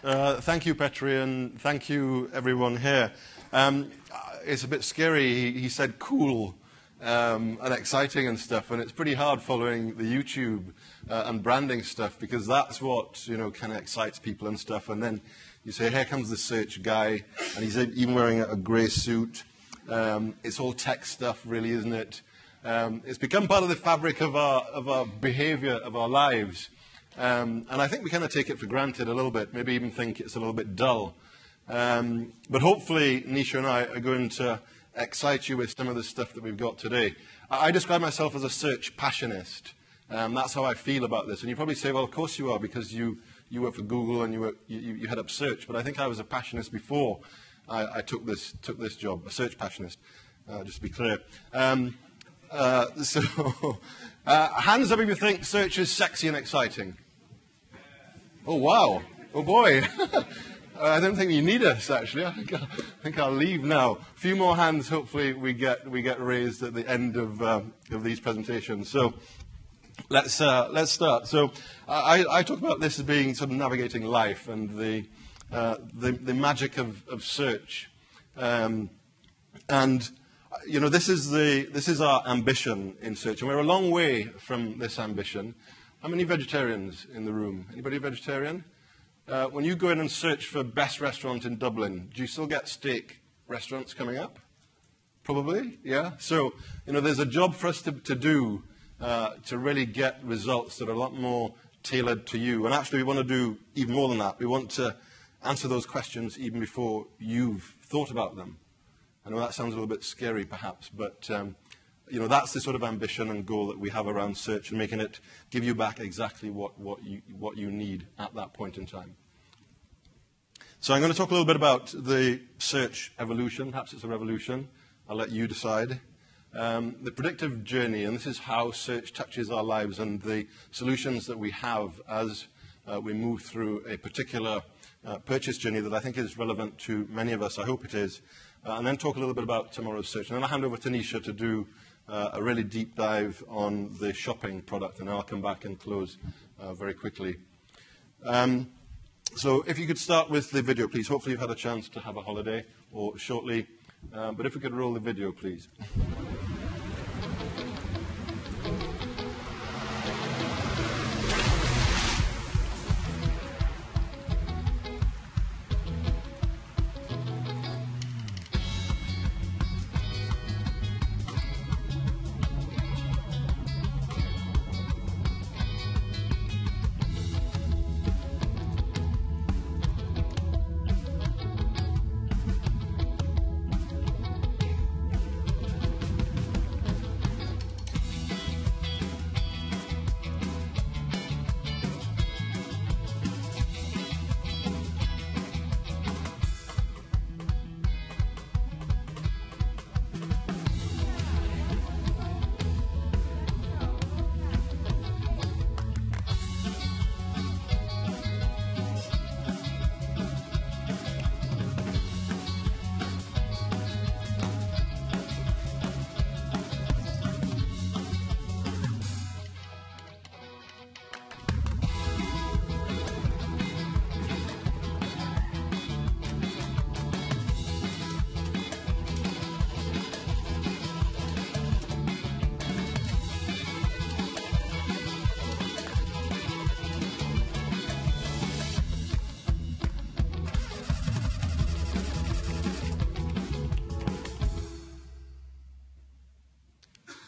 Thank you, Petri, and thank you, everyone here. It's a bit scary. He said cool and exciting and stuff, and it's pretty hard following the YouTube and branding stuff because that's what kind of excites people and stuff. And then you say, here comes the search guy, and he's even wearing a grey suit. It's all tech stuff, really, isn't it? It's become part of the fabric of our behaviour, of our lives. And I think we kind of take it for granted a little bit, maybe even think it's a little bit dull. But hopefully, Neisha and I are going to excite you with some of the stuff that we've got today. I describe myself as a search passionist. That's how I feel about this. And you probably say, well, of course you are, because you work for Google and you head up search. But I think I was a passionist before I took this job, a search passionist, just to be clear. Hands up if you think search is sexy and exciting. Oh, wow. Oh, boy. I don't think you need us, actually. I think I'll leave now. A few more hands, hopefully, we get raised at the end of these presentations. So let's start. So I talk about this as being sort of navigating life and the magic of search. And this is our ambition in search, and we're a long way from this ambition. How many vegetarians in the room? Anybody vegetarian? When you go in and search for best restaurant in Dublin, do you still get steak restaurants coming up? Probably, yeah. So there's a job for us to do to really get results that are a lot more tailored to you. And actually, we want to do even more than that. We want to answer those questions even before you've thought about them. I know that sounds a little bit scary, perhaps, but that's the sort of ambition and goal that we have around search, and making it give you back exactly what you need at that point in time. So I'm going to talk a little bit about the search evolution. Perhaps it's a revolution. I'll let you decide. The predictive journey, and this is how search touches our lives and the solutions that we have as we move through a particular purchase journey that I think is relevant to many of us. I hope it is. And then talk a little bit about tomorrow's search. And then I'll hand over to Neisha to do a really deep dive on the shopping product, and I'll come back and close very quickly. So if you could start with the video, please. Hopefully you've had a chance to have a holiday or shortly. But if we could roll the video, please.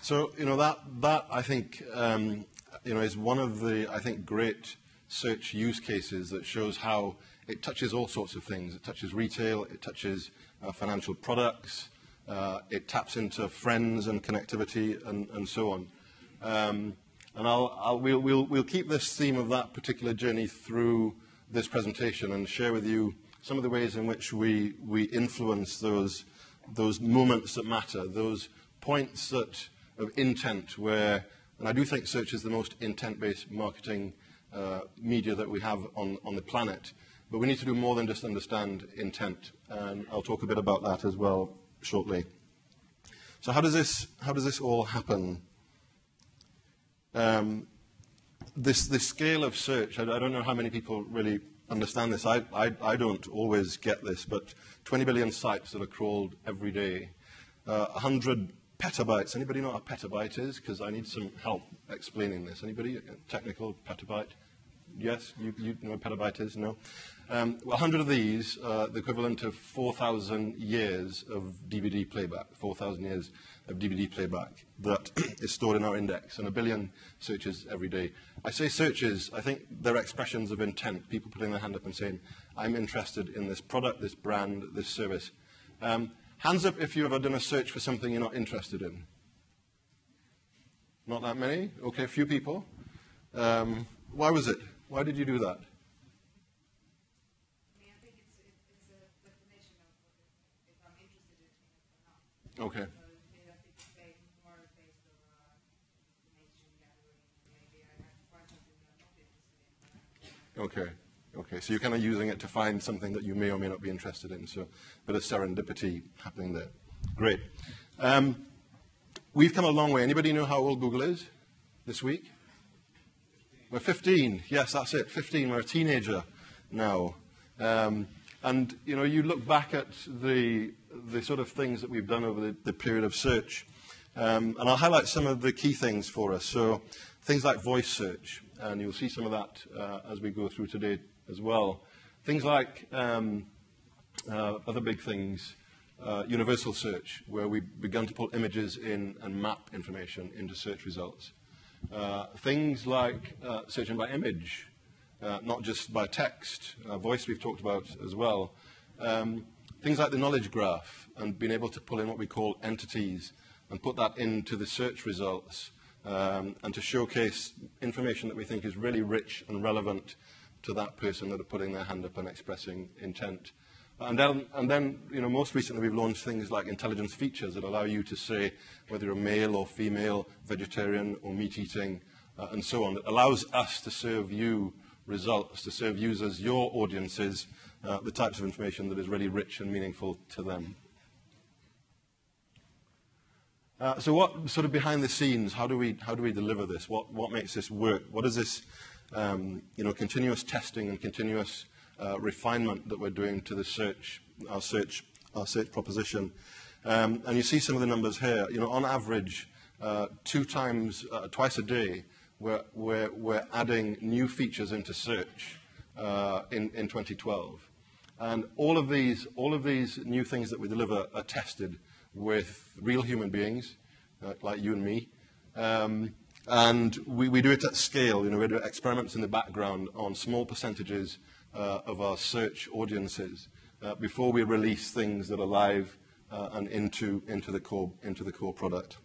So, that I think, is one of the, I think, great search use cases that shows how it touches all sorts of things. It touches retail, it touches financial products, it taps into friends and connectivity and so on. And we'll keep this theme of that particular journey through this presentation and share with you some of the ways in which we influence those moments that matter, those points of intent where, and I do think search is the most intent-based marketing media that we have on the planet, but we need to do more than just understand intent, and I'll talk a bit about that as well shortly. So how does this all happen? This scale of search, I don't know how many people really understand this. I don't always get this, but 20 billion sites that are crawled every day, 100 petabytes. Anybody know what a petabyte is? Because I need some help explaining this. Anybody? Technical petabyte? Yes? You know what a petabyte is? No? Well, 100 of these, the equivalent of 4,000 years of DVD playback, 4,000 years of DVD playback that is stored in our index, and 1 billion searches every day. I say searches, I think they're expressions of intent, people putting their hand up and saying, I'm interested in this product, this brand, this service. Hands up if you've ever done a search for something you're not interested in. Not that many? Okay, a few people. Why was it? Why did you do that? I think it's a definition of if I'm interested in it or not. Okay. So maybe I think it's more based on information gathering. Maybe I have to find something that I'm not interested in. Okay. Okay, so you're kind of using it to find something that you may or may not be interested in. So a bit of serendipity happening there. Great. We've come a long way. Anybody know how old Google is this week? We're 15. Yes, that's it. 15. We're a teenager now. And, you know, you look back at the sort of things that we've done over the period of search. And I'll highlight some of the key things for us. So things like voice search. And you'll see some of that as we go through today as well. Things like other big things, universal search, where we began to pull images in and map information into search results. Things like searching by image, not just by text. Voice we've talked about as well. Things like the knowledge graph and being able to pull in what we call entities and put that into the search results and to showcase information that we think is really rich and relevant to that person that are putting their hand up and expressing intent. And then, you know, most recently we've launched things like intelligence features that allow you to say whether you're male or female, vegetarian or meat-eating, and so on. It allows us to serve you results, to serve users, your audiences, the types of information that is really rich and meaningful to them. So what sort of behind the scenes, how do we deliver this? What makes this work? What is this you know, continuous testing and continuous refinement that we're doing to the our search proposition? And you see some of the numbers here. You know, on average, twice a day, we're adding new features into search in 2012. And all of these new things that we deliver are tested with real human beings, like you and me. And we do it at scale. You know, we do experiments in the background on small percentages of our search audiences before we release things that are live and into the core product.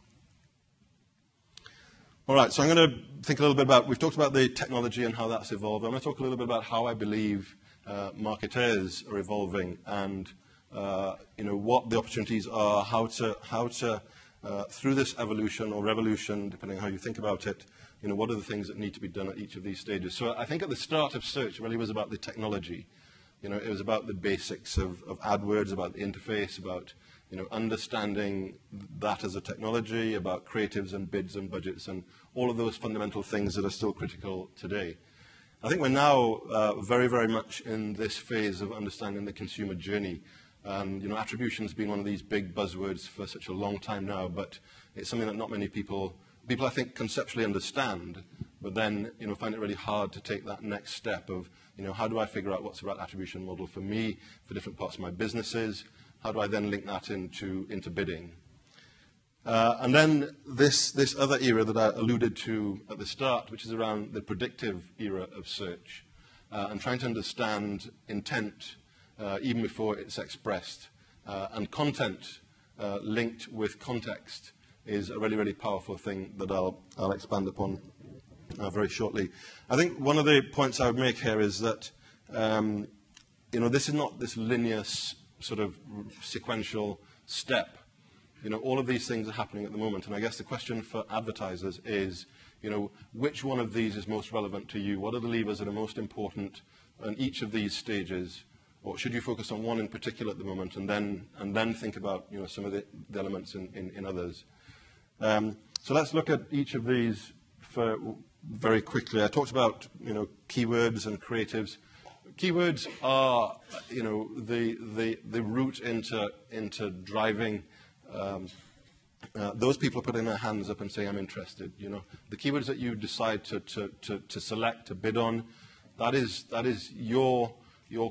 All right, so I'm going to think a little bit about, we've talked about the technology and how that's evolved. I'm going to talk a little bit about how I believe marketers are evolving and you know, what the opportunities are, how to through this evolution or revolution, depending on how you think about it, you know, what are the things that need to be done at each of these stages. So I think at the start of search, it really was about the technology. You know, it was about the basics of AdWords, about the interface, about, you know, understanding that as a technology, about creatives and bids and budgets and all of those fundamental things that are still critical today. I think we're now very, very much in this phase of understanding the consumer journey. And, you know, attribution's been one of these big buzzwords for such a long time now, but it's something that not many people I think conceptually understand, but then, you know, find it really hard to take that next step of, you know, how do I figure out what's the right attribution model for me, for different parts of my businesses? How do I then link that into bidding? And then this other era that I alluded to at the start, which is around the predictive era of search, and trying to understand intent even before it's expressed. And content linked with context is a really, really powerful thing that I'll expand upon very shortly. I think one of the points I would make here is that you know, this is not this linear sort of sequential step. You know, all of these things are happening at the moment, and I guess the question for advertisers is, you know, which one of these is most relevant to you? What are the levers that are most important in each of these stages? Or should you focus on one in particular at the moment and then think about, you know, some of the elements in others? So let's look at each of these very quickly. I talked about, you know, keywords and creatives. Keywords are, the route into driving those people putting their hands up and saying, I'm interested. The keywords that you decide to select, to bid on, that is your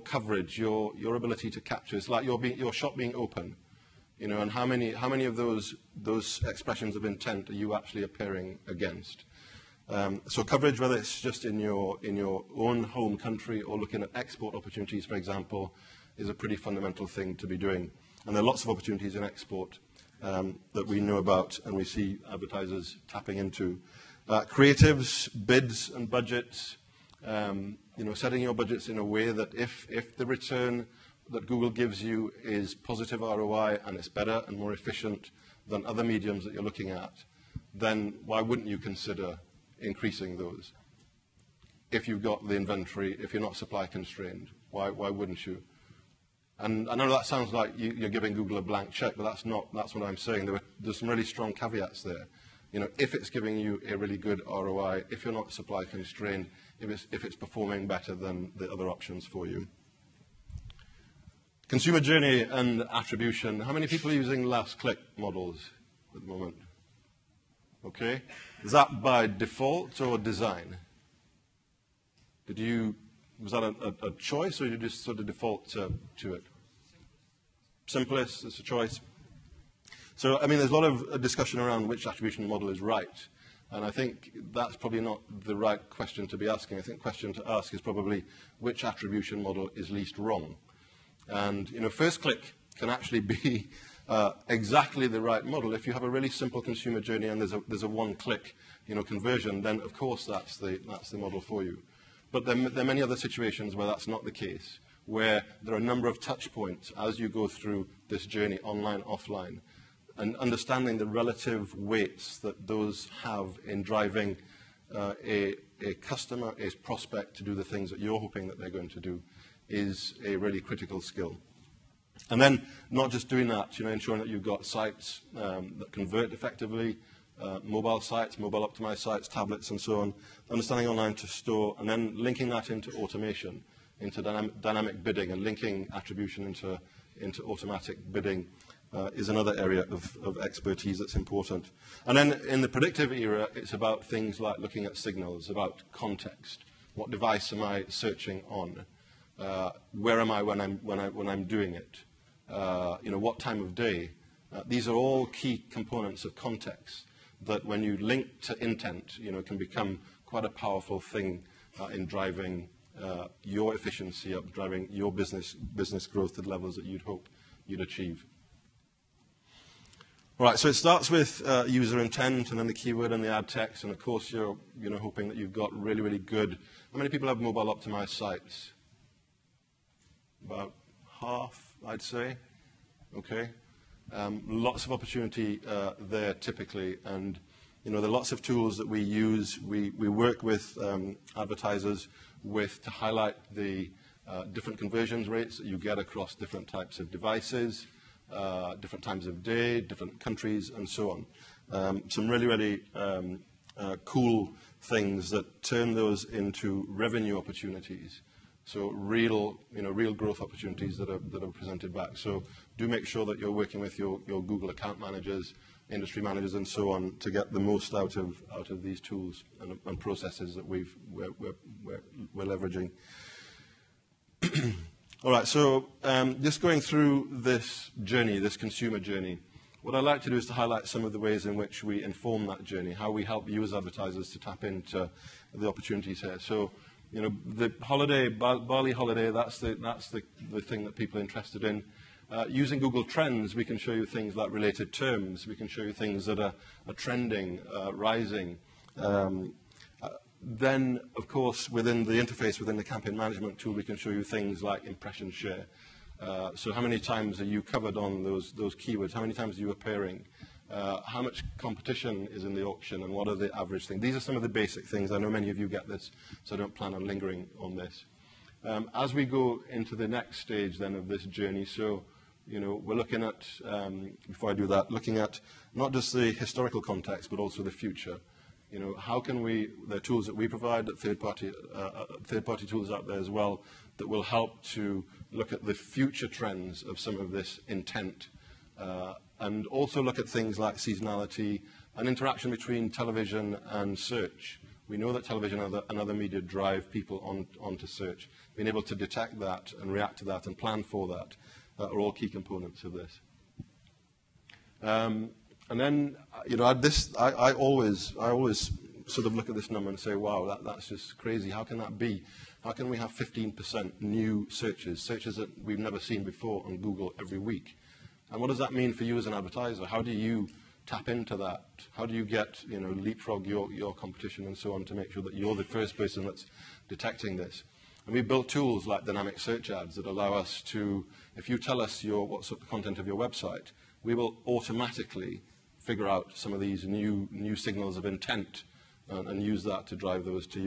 coverage, your ability to capture. It's like your shop being open, and how many of those expressions of intent are you actually appearing against? So coverage, whether it's just in your own home country or looking at export opportunities, for example, is a pretty fundamental thing to be doing. And there are lots of opportunities in export that we know about and we see advertisers tapping into. Creatives, bids and budgets, setting your budgets in a way that if the return that Google gives you is positive ROI and it's better and more efficient than other mediums that you're looking at, then why wouldn't you consider increasing those? If you've got the inventory, if you're not supply constrained, why wouldn't you? And I know that sounds like you're giving Google a blank check, but that's what I'm saying. There's some really strong caveats there. If it's giving you a really good ROI, if you're not supply constrained, if it's performing better than the other options for you. Consumer journey and attribution. How many people are using last click models at the moment? Okay. Is that by default or design? Was that a choice, or did you just sort of default to it? Simplest, it's a choice. So, there's a lot of discussion around which attribution model is right. And I think that's probably not the right question to be asking. I think the question to ask is probably which attribution model is least wrong. And, first click can actually be exactly the right model. If you have a really simple consumer journey and there's a one-click, conversion, then of course that's the model for you. But there are many other situations where that's not the case, where there are a number of touch points as you go through this journey, online, offline, and understanding the relative weights that those have in driving a customer, a prospect to do the things that you're hoping that they're going to do is a really critical skill. And then not just doing that, ensuring that you've got sites that convert effectively, mobile sites, mobile optimized sites, tablets and so on, understanding online to store, and then linking that into automation, into dynamic bidding, and linking attribution into automatic bidding is another area of expertise that's important. And then in the predictive era, it's about things like looking at signals, about context. What device am I searching on? Where am I when I'm doing it? What time of day? These are all key components of context that when you link to intent, can become quite a powerful thing in driving your efficiency up, driving your business growth to the levels that you'd hope you'd achieve. All right, so it starts with user intent and then the keyword and the ad text, and of course you're hoping that you've got really, really good. How many people have mobile optimized sites? About half, I'd say. Okay. Lots of opportunity there typically, and there are lots of tools that we use. We work with advertisers to highlight the different conversions rates that you get across different types of devices, different times of day, different countries, and so on. Some really, really cool things that turn those into revenue opportunities. So real growth opportunities that are presented back. So do make sure that you're working with your Google account managers, industry managers, and so on to get the most out of these tools and processes that we're leveraging. All right. So just going through this journey, this consumer journey, what I'd like to do is to highlight some of the ways in which we inform that journey, how we help you as advertisers to tap into the opportunities here. So, the holiday, Bali holiday, that's the thing that people are interested in. Using Google Trends, we can show you things like related terms. We can show you things that are trending, rising. Then, of course, within the interface, within the campaign management tool, we can show you things like impression share. So how many times are you covered on those keywords? How many times are you appearing? How much competition is in the auction, and what are the average things? These are some of the basic things. I know many of you get this, so I don't plan on lingering on this. As we go into the next stage then of this journey, so we're looking at, before I do that, looking at not just the historical context, but also the future. You know, how can we, there are tools that we provide, that third-party tools out there as well, that will help to look at the future trends of some of this intent, and also look at things like seasonality and interaction between television and search. We know that television and other media drive people onto search. Being able to detect that and react to that and plan for that are all key components of this. And then, you know, I always sort of look at this number and say, wow, that's just crazy. How can that be? How can we have 15% new searches that we've never seen before on Google every week? And what does that mean for you as an advertiser? How do you tap into that? How do you get, you know, leapfrog your competition and so on to make sure that you're the first person that's detecting this? And we built tools like dynamic search ads that allow us to, if you tell us what's the content of your website, we will automatically figure out some of these new signals of intent and use that to drive those to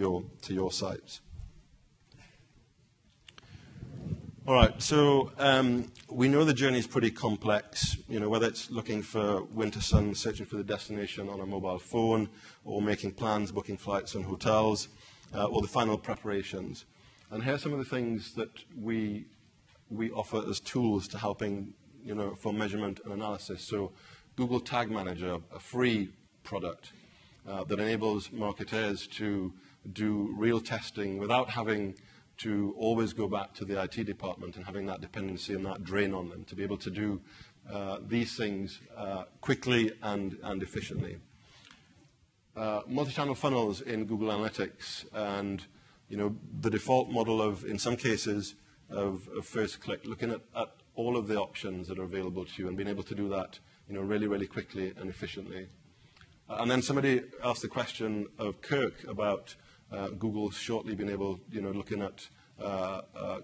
your sites. All right, so we know the journey is pretty complex. You know, whether it's looking for winter sun, searching for the destination on a mobile phone, or making plans, booking flights and hotels, or the final preparations. And here are some of the things that we offer as tools to helping, you know, for measurement and analysis. So Google Tag Manager, a free product that enables marketers to do real testing without having to always go back to the IT department and having that dependency and that drain on them, to be able to do these things quickly and efficiently. Multi-channel funnels in Google Analytics, and you know, the default model of, in some cases, of first click, looking at all of the options that are available to you and being able to do that, you know, really, really quickly and efficiently. And then somebody asked the question of Kirk about Google shortly being able, you know, looking at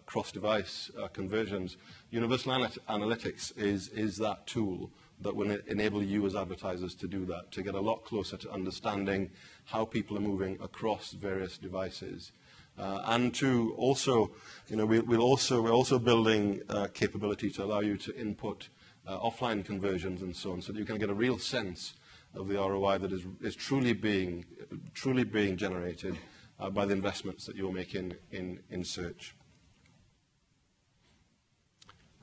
cross-device conversions. Universal Analytics is that tool that will enable you as advertisers to do that, to get a lot closer to understanding how people are moving across various devices. And to also, you know, we're also building capability to allow you to input offline conversions and so on, so that you can get a real sense of the ROI that is truly being generated by the investments that you're making in search.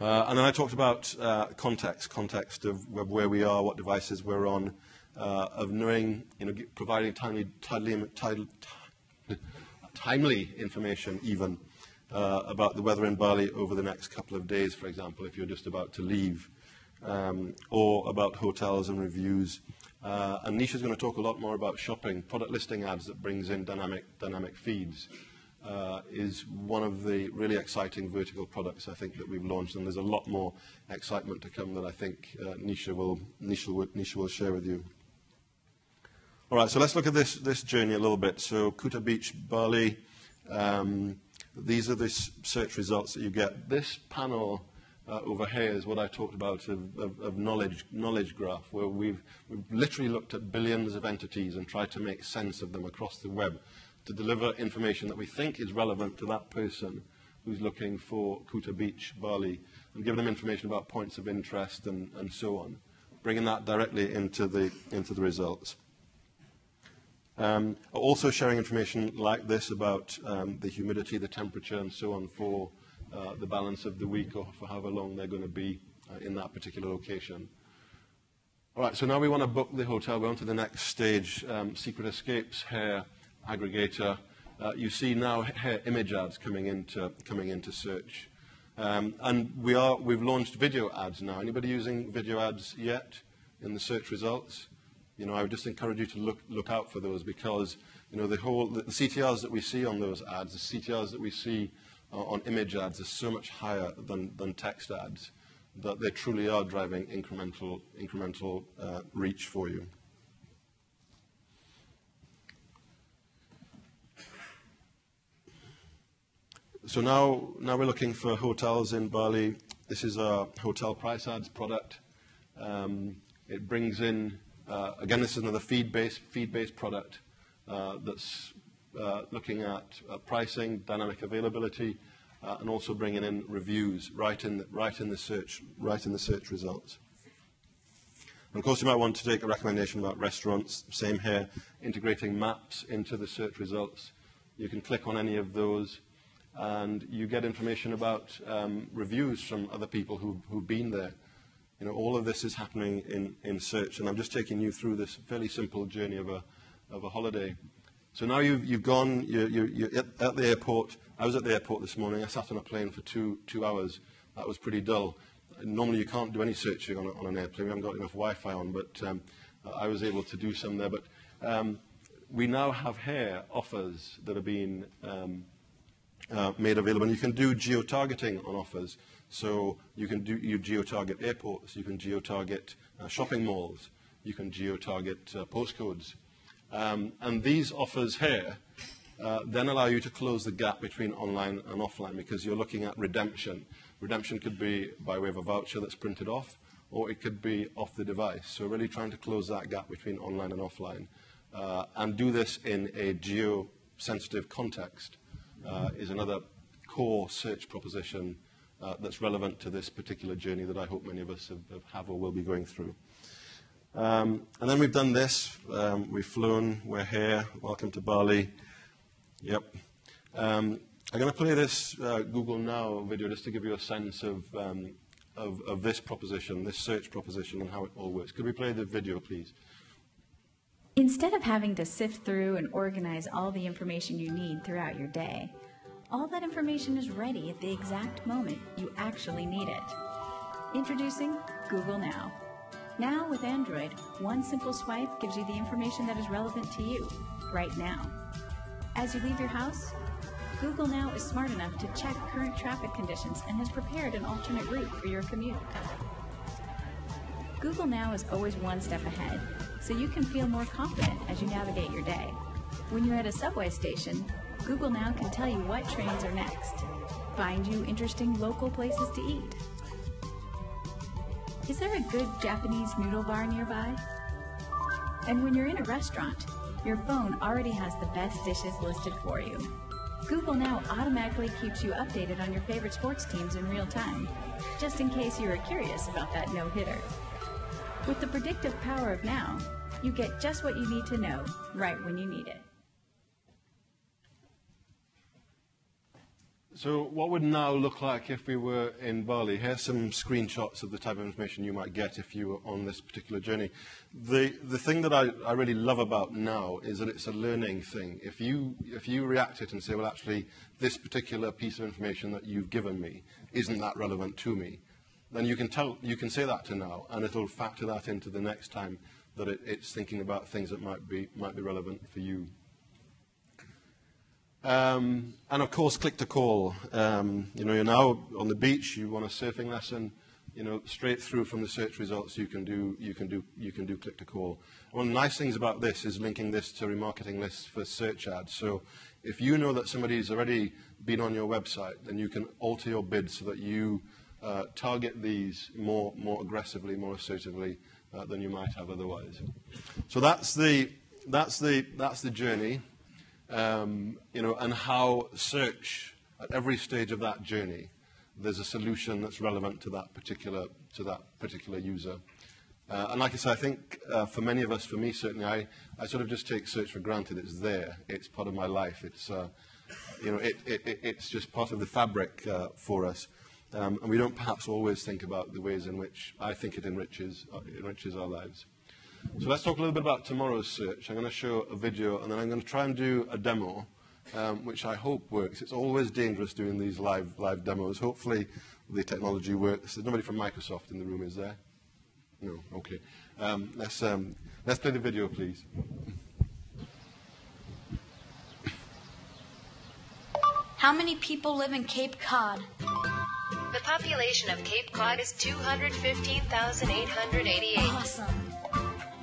And then I talked about context of where we are, what devices we're on, of knowing, you know, providing timely information even about the weather in Bali over the next couple of days, for example, if you're just about to leave, or about hotels and reviews. And Neisha's going to talk a lot more about shopping. Product listing ads that brings in dynamic feeds is one of the really exciting vertical products, I think, that we've launched, and there's a lot more excitement to come that I think Neisha will share with you. All right, so let's look at this journey a little bit. So Kuta Beach, Bali, these are the search results that you get. This panel over here is what I talked about of knowledge graph, where we've literally looked at billions of entities and tried to make sense of them across the web to deliver information that we think is relevant to that person who's looking for Kuta Beach, Bali, and give them information about points of interest and so on, bringing that directly into the results. Also sharing information like this about the humidity, the temperature, and so on for the balance of the week, or for however long they're going to be in that particular location. All right, so now we want to book the hotel. We're on to the next stage, Secret Escapes, hair, aggregator. You see now hair image ads coming into search. And we've launched video ads now. Anybody using video ads yet in the search results? You know, I would just encourage you to look out for those, because, you know, the CTRs that we see on those ads, the CTRs that we see on image ads are so much higher than text ads that they truly are driving incremental reach for you. So now we're looking for hotels in Bali. This is our hotel price ads product. It brings in, again, this is another feed-based product that's looking at pricing, dynamic availability, and also bringing in reviews right in the search results. And of course, you might want to take a recommendation about restaurants. Same here, integrating maps into the search results. You can click on any of those, and you get information about reviews from other people who've been there. You know, all of this is happening in search, and I'm just taking you through this fairly simple journey of a holiday. So now you've gone, you're at the airport. I was at the airport this morning. I sat on a plane for two hours. That was pretty dull. Normally you can't do any searching on an airplane. We haven't got enough Wi-Fi on, but I was able to do some there. But we now have here offers that are being made available. And you can do geo-targeting on offers. So you geo-target airports, you can geo-target shopping malls, you can geo-target postcodes. And these offers here then allow you to close the gap between online and offline, because you're looking at redemption. Redemption could be by way of a voucher that's printed off, or it could be off the device. So really trying to close that gap between online and offline. And do this in a geo-sensitive context is another core search proposition that's relevant to this particular journey that I hope many of us have or will be going through. And then we've done this. We've flown. We're here. Welcome to Bali. Yep. I'm going to play this Google Now video just to give you a sense of this proposition, this search proposition, and how it all works. Could we play the video, please? Instead of having to sift through and organize all the information you need throughout your day, all that information is ready at the exact moment you actually need it. Introducing Google Now. Now with Android, one simple swipe gives you the information that is relevant to you right now. As you leave your house, Google Now is smart enough to check current traffic conditions and has prepared an alternate route for your commute. Google Now is always one step ahead, so you can feel more confident as you navigate your day. When you're at a subway station, Google Now can tell you what trains are next, find you interesting local places to eat. Is there a good Japanese noodle bar nearby? And when you're in a restaurant, your phone already has the best dishes listed for you. Google Now automatically keeps you updated on your favorite sports teams in real time, just in case you are curious about that no-hitter. With the predictive power of Now, you get just what you need to know right when you need it. So what would Now look like if we were in Bali? Here's some screenshots of the type of information you might get if you were on this particular journey. The thing that I really love about Now is that it's a learning thing. If you react it and say, well, actually, this particular piece of information that you've given me isn't that relevant to me, then you can say that to Now, and it'll factor that into the next time that it's thinking about things that might be relevant for you. And of course, click to call. You know, you're now on the beach. You want a surfing lesson. You know, straight through from the search results, you can do click to call. One of the nice things about this is linking this to remarketing lists for search ads. So, if you know that somebody's already been on your website, then you can alter your bid so that you target these more aggressively, more assertively than you might have otherwise. So that's the journey. You know, and how search at every stage of that journey, there's a solution that's relevant to that particular user. And like I said, I think for many of us, for me certainly, I sort of just take search for granted. It's there. It's part of my life. It's you know, it's just part of the fabric for us. And we don't perhaps always think about the ways in which I think it enriches our lives. So let's talk a little bit about tomorrow's search. I'm going to show a video, and then I'm going to try and do a demo, which I hope works. It's always dangerous doing these live demos. Hopefully the technology works. There's nobody from Microsoft in the room, is there? No? Okay. Let's play the video, please. How many people live in Cape Cod? The population of Cape Cod is 215,888. Awesome.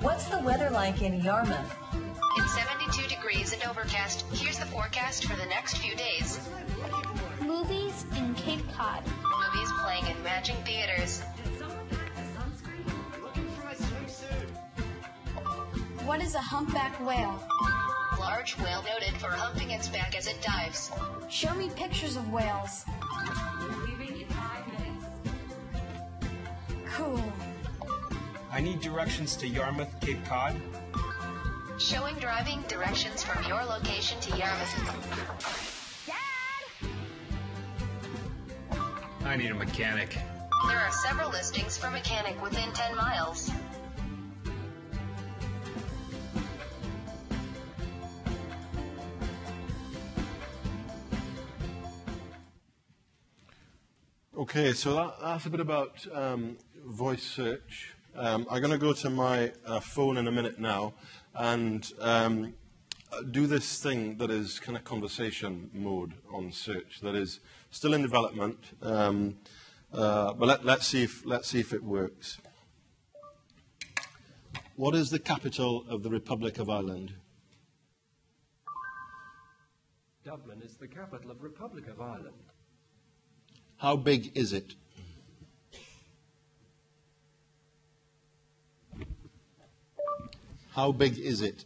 What's the weather like in Yarmouth? It's 72 degrees and overcast. Here's the forecast for the next few days. Movies in Cape Cod. Movies playing in matching theaters. What is a humpback whale? Large whale noted for humping its back as it dives. Show me pictures of whales. Leaving in 5 minutes. Cool. I I need directions to Yarmouth, Cape Cod. Showing driving directions from your location to Yarmouth. I need a mechanic. There are several listings for mechanic within 10 miles. Okay, so that's a bit about voice search. I'm going to go to my phone in a minute now and do this thing that is kind of conversation mode on search that is still in development, but let's see if it works. What is the capital of the Republic of Ireland? Dublin is the capital of Republic of Ireland. How big is it? How big is it?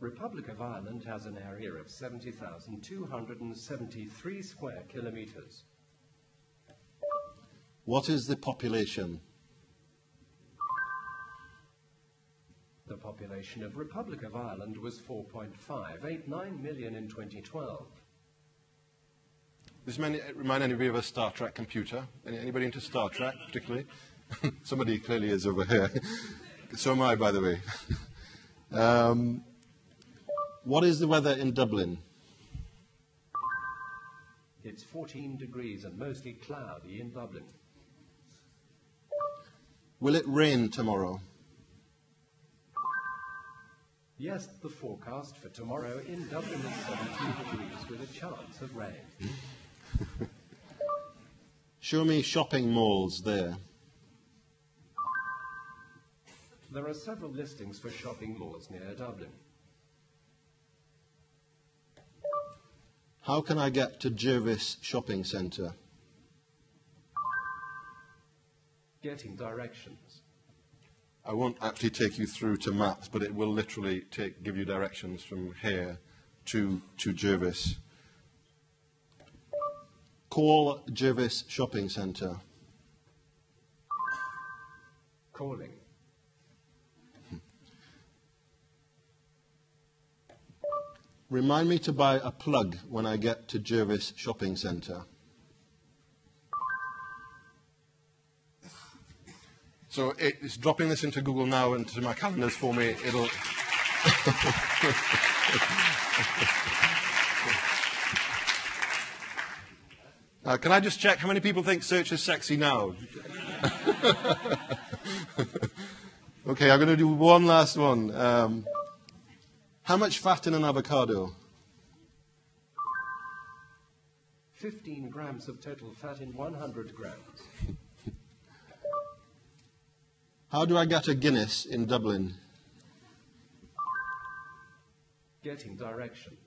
Republic of Ireland has an area of 70,273 square kilometers. What is the population? The population of Republic of Ireland was 4.589 million in 2012. Does it remind anybody of a Star Trek computer? Anybody into Star Trek, particularly? Somebody clearly is over here. So am I, by the way. What is the weather in Dublin? It's 14 degrees and mostly cloudy in Dublin. Will it rain tomorrow? Yes, the forecast for tomorrow in Dublin is 17 degrees with a chance of rain. Show me shopping malls there. There are several listings for shopping malls near Dublin. How can I get to Jervis Shopping Centre? Getting directions. I won't actually take you through to maps, but it will literally give you directions from here to Jervis. Call Jervis Shopping Centre. Calling. Remind me to buy a plug when I get to Jervis Shopping Centre. So it's dropping this into Google now and to my calendars for me. It'll. Can I just check how many people think search is sexy now? Okay, I'm going to do one last one. How much fat in an avocado? 15 grams of total fat in 100 grams. How do I get a Guinness in Dublin? Getting directions.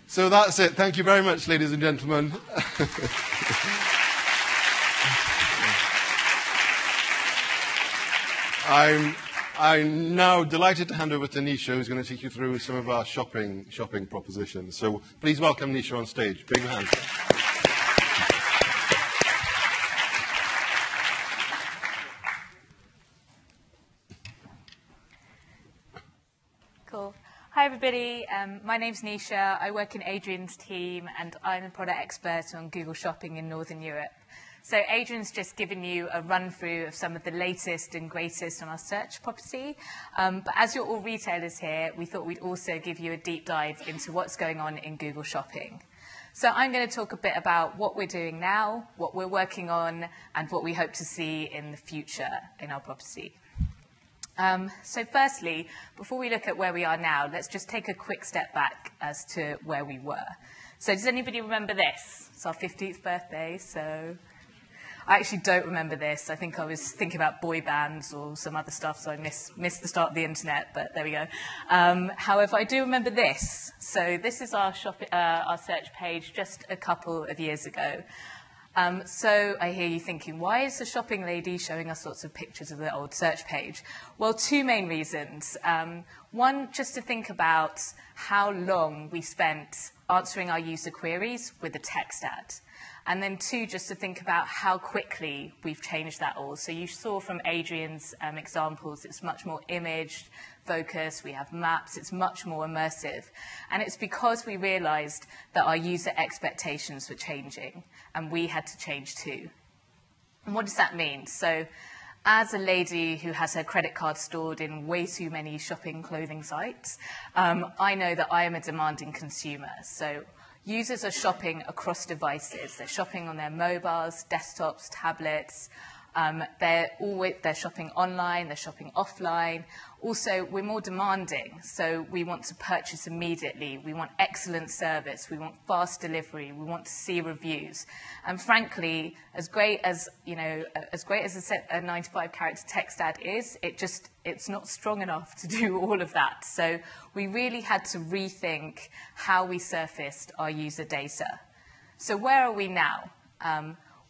So that's it. Thank you very much, ladies and gentlemen. I'm now delighted to hand over to Neisha, who's going to take you through some of our shopping propositions. So please welcome Neisha on stage. Big hand. Cool. Hi, everybody. My name's Neisha. I work in Adrian's team, and I'm a product expert on Google Shopping in Northern Europe. So Adrian's just given you a run-through of some of the latest and greatest on our search property. But as you're all retailers here, we thought we'd also give you a deep dive into what's going on in Google Shopping. So I'm going to talk a bit about what we're doing now, what we're working on, and what we hope to see in the future in our property. So firstly, before we look at where we are now, let's just take a quick step back as to where we were. So does anybody remember this? It's our 15th birthday, so I actually don't remember this. I think I was thinking about boy bands or some other stuff, so I missed the start of the internet, but there we go. However, I do remember this. So this is our search page just a couple of years ago. So I hear you thinking, why is the shopping lady showing us lots of pictures of the old search page? Well, two main reasons. One, just to think about how long we spent answering our user queries with a text ad. And then two, just to think about how quickly we've changed that all. So you saw from Adrian's examples, it's much more image focused, we have maps, it's much more immersive. And it's because we realized that our user expectations were changing, and we had to change too. And what does that mean? So as a lady who has her credit card stored in way too many shopping clothing sites, I know that I am a demanding consumer. So users are shopping across devices. They're shopping on their mobiles, desktops, tablets. They're shopping online, they're shopping offline. Also, we're more demanding, so we want to purchase immediately. We want excellent service. We want fast delivery. We want to see reviews. And frankly, as great as a 95-character text ad is, it's not strong enough to do all of that. So we really had to rethink how we surfaced our user data. So where are we now?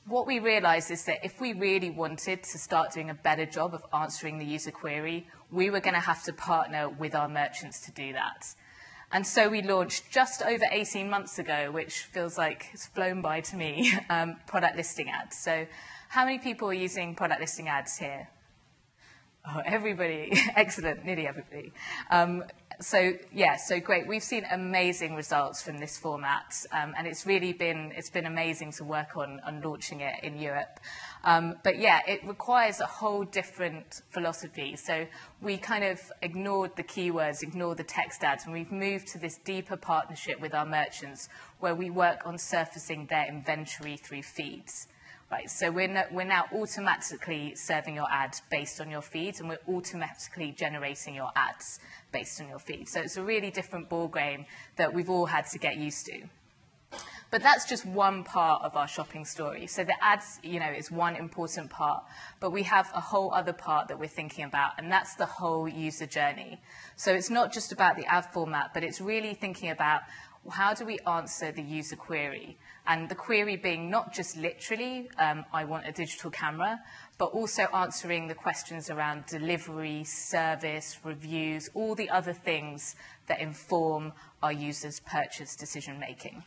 What we realized is that if we really wanted to start doing a better job of answering the user query, we were going to have to partner with our merchants to do that. And so we launched just over 18 months ago, which feels like it's flown by to me, product listing ads. So how many people are using product listing ads here? Oh, everybody. Excellent, nearly everybody. So great. We've seen amazing results from this format, and it's been amazing to work on launching it in Europe. But yeah, it requires a whole different philosophy. So we kind of ignored the keywords, ignored the text ads, and we've moved to this deeper partnership with our merchants where we work on surfacing their inventory through feeds. Right, so we're now automatically serving your ads based on your feeds, and we're automatically generating your ads based on your feed. So it's a really different ball game that we've all had to get used to. But that's just one part of our shopping story. So the ads, is one important part, but we have a whole other part that we're thinking about, and that's the whole user journey. So it's not just about the ad format, but it's really thinking about how do we answer the user query? And the query being not just literally, I want a digital camera, but also answering the questions around delivery, service, reviews, all the other things that inform our users' purchase decision making.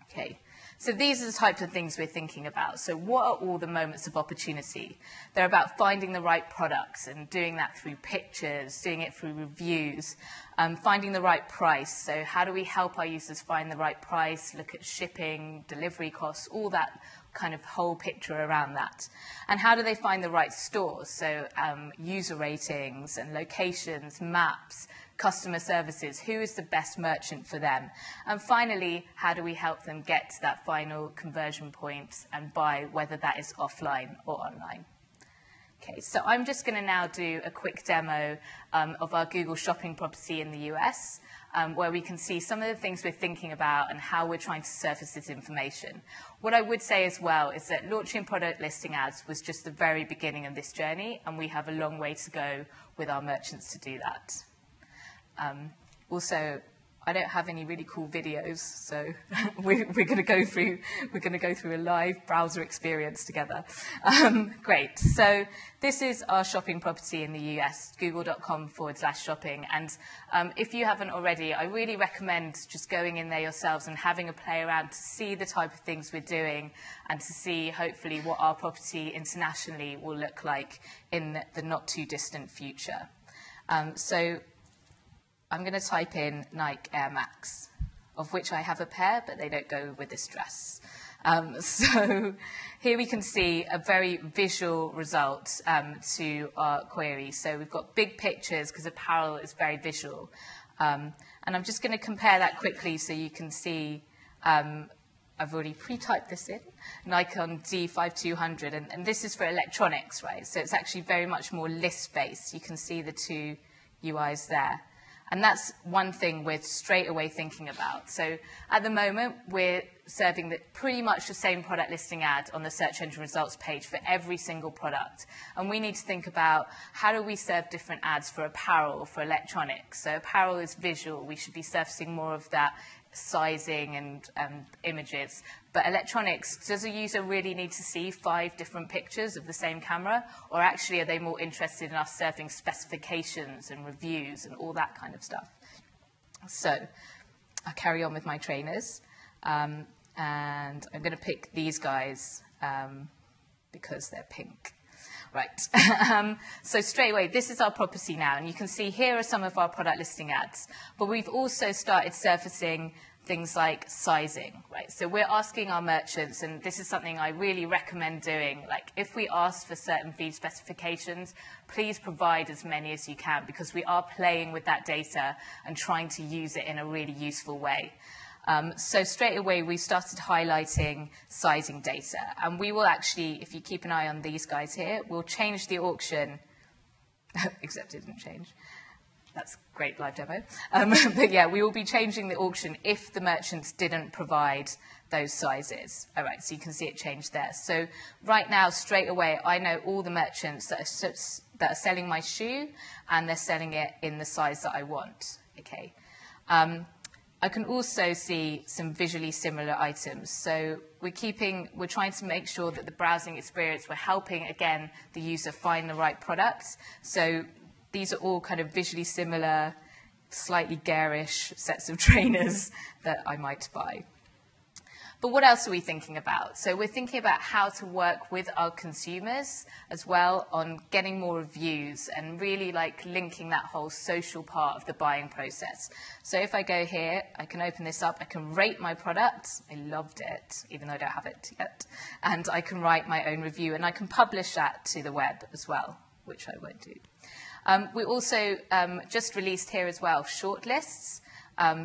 Okay. So these are the types of things we're thinking about. So what are all the moments of opportunity? They're about finding the right products and doing that through pictures, doing it through reviews, finding the right price. So how do we help our users find the right price, look at shipping, delivery costs, all that kind of whole picture around that. And how do they find the right stores? So user ratings and locations, maps, customer services, who is the best merchant for them? And finally, how do we help them get to that final conversion point and buy, whether that is offline or online? Okay, so I'm just going to now do a quick demo of our Google Shopping property in the US, where we can see some of the things we're thinking about and how we're trying to surface this information. What I would say as well is that launching product listing ads was just the very beginning of this journey, and we have a long way to go with our merchants to do that. Also, I don't have any really cool videos, so we're going to go through a live browser experience together. Great. So this is our shopping property in the US, google.com/shopping. And if you haven't already, I really recommend just going in there yourselves and having a play around to see the type of things we're doing and to see, hopefully, what our property internationally will look like in the not too distant future. So I'm going to type in Nike Air Max, of which I have a pair, but they don't go with this dress. So here we can see a very visual result to our query. So we've got big pictures because apparel is very visual. And I'm just going to compare that quickly so you can see. I've already pre-typed this in, Nikon D5200, and this is for electronics, right? So it's actually very much more list-based. You can see the two UIs there. And that's one thing we're straight away thinking about. So at the moment, we're serving pretty much the same product listing ad on the search engine results page for every single product. And we need to think about how do we serve different ads for apparel or for electronics. So apparel is visual. We should be surfacing more of that sizing and images. But electronics, does a user really need to see 5 different pictures of the same camera? Or actually are they more interested in us surfing specifications and reviews and all that kind of stuff? So I'll carry on with my trainers. And I'm going to pick these guys because they're pink. Right. So straight away, this is our property now. And you can see here are some of our product listing ads. But we've also started surfacing things like sizing, right? So we're asking our merchants, and this is something I really recommend doing, like if we ask for certain feed specifications, please provide as many as you can, because we are playing with that data and trying to use it in a really useful way. So straight away, we started highlighting sizing data. And we will actually, if you keep an eye on these guys here, we'll change the auction, except it didn't change. That's great live demo. But yeah, we will be changing the auction if the merchants didn't provide those sizes. All right, so you can see it changed there. So right now, straight away, I know all the merchants that are selling my shoe, and they're selling it in the size that I want. Okay. I can also see some visually similar items. So we're trying to make sure that the browsing experience, we're helping, again, the user find the right products. So these are all kind of visually similar, slightly garish sets of trainers that I might buy. But what else are we thinking about? So we're thinking about how to work with our consumers as well on getting more reviews and really like linking that whole social part of the buying process. So if I go here, I can open this up, I can rate my product. I loved it, even though I don't have it yet. And I can write my own review, and I can publish that to the web as well, which I won't do. We also just released here as well shortlists.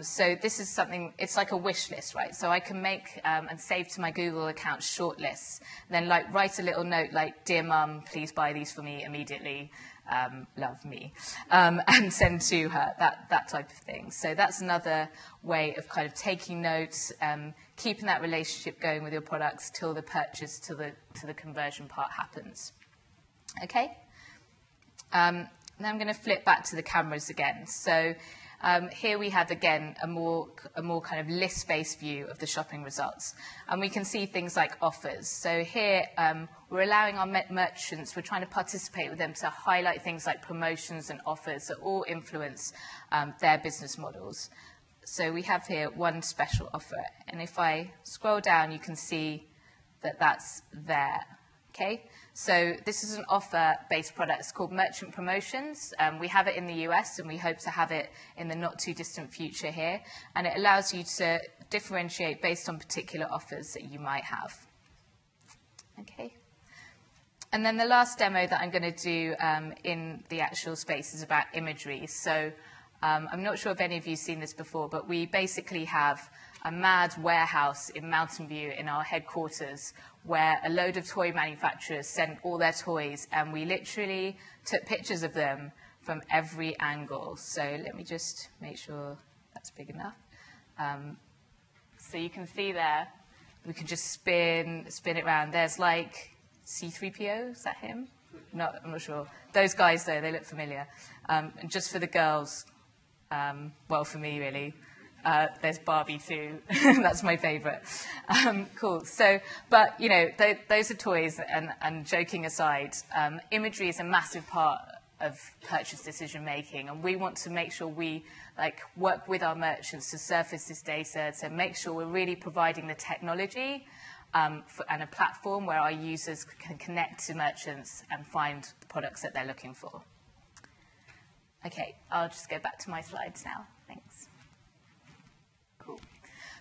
So this is something, it's like a wish list, right? So I can make and save to my Google account shortlists, then like write a little note like, "Dear Mum, please buy these for me immediately, love me," and send to her, that type of thing. So that's another way of kind of taking notes, keeping that relationship going with your products till the purchase, till the conversion part happens. Okay? Now I'm going to flip back to the cameras again. So here we have, again, a more kind of list-based view of the shopping results. And we can see things like offers. So here, we're allowing our merchants, we're trying to participate with them to highlight things like promotions and offers that all influence their business models. So we have here one special offer. And if I scroll down, you can see that that's there. Okay, so this is an offer-based product. It's called Merchant Promotions. We have it in the US, and we hope to have it in the not-too-distant future here. And it allows you to differentiate based on particular offers that you might have. Okay. And then the last demo that I'm going to do in the actual space is about imagery. So I'm not sure if any of you have seen this before, but we basically have a mad warehouse in Mountain View in our headquarters where a load of toy manufacturers sent all their toys, and we literally took pictures of them from every angle. So let me just make sure that's big enough. So you can see there, we can just spin it around. There's like C-3PO, is that him? No, I'm not sure. Those guys, though, they look familiar. And just for the girls, well, for me, really, there's Barbie too. That's my favorite. Cool. So, but, you know, those are toys, and joking aside, imagery is a massive part of purchase decision making, and we want to make sure we work with our merchants to surface this data, to make sure we're really providing the technology and a platform where our users can connect to merchants and find the products that they're looking for. Okay, I'll just go back to my slides now. Thanks. Cool.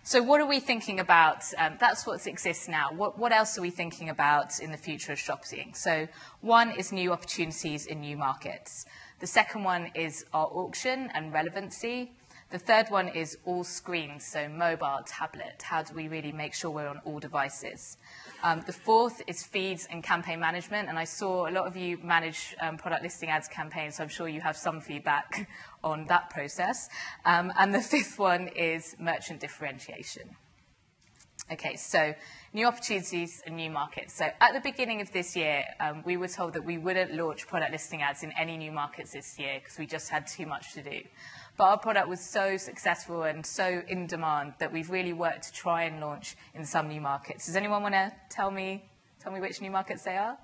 So what are we thinking about? That's what exists now. What else are we thinking about in the future of shopping? So one is new opportunities in new markets. The second one is our auction and relevancy. The third one is all screens, so mobile, tablet. How do we really make sure we're on all devices? The fourth is feeds and campaign management, and I saw a lot of you manage product listing ads campaigns, so I'm sure you have some feedback on that process. And the fifth one is merchant differentiation. Okay, so new opportunities and new markets. So at the beginning of this year, we were told that we wouldn't launch product listing ads in any new markets this year because we just had too much to do. But our product was so successful and so in demand that we've really worked to try and launch in some new markets. Does anyone want to tell me which new markets they are?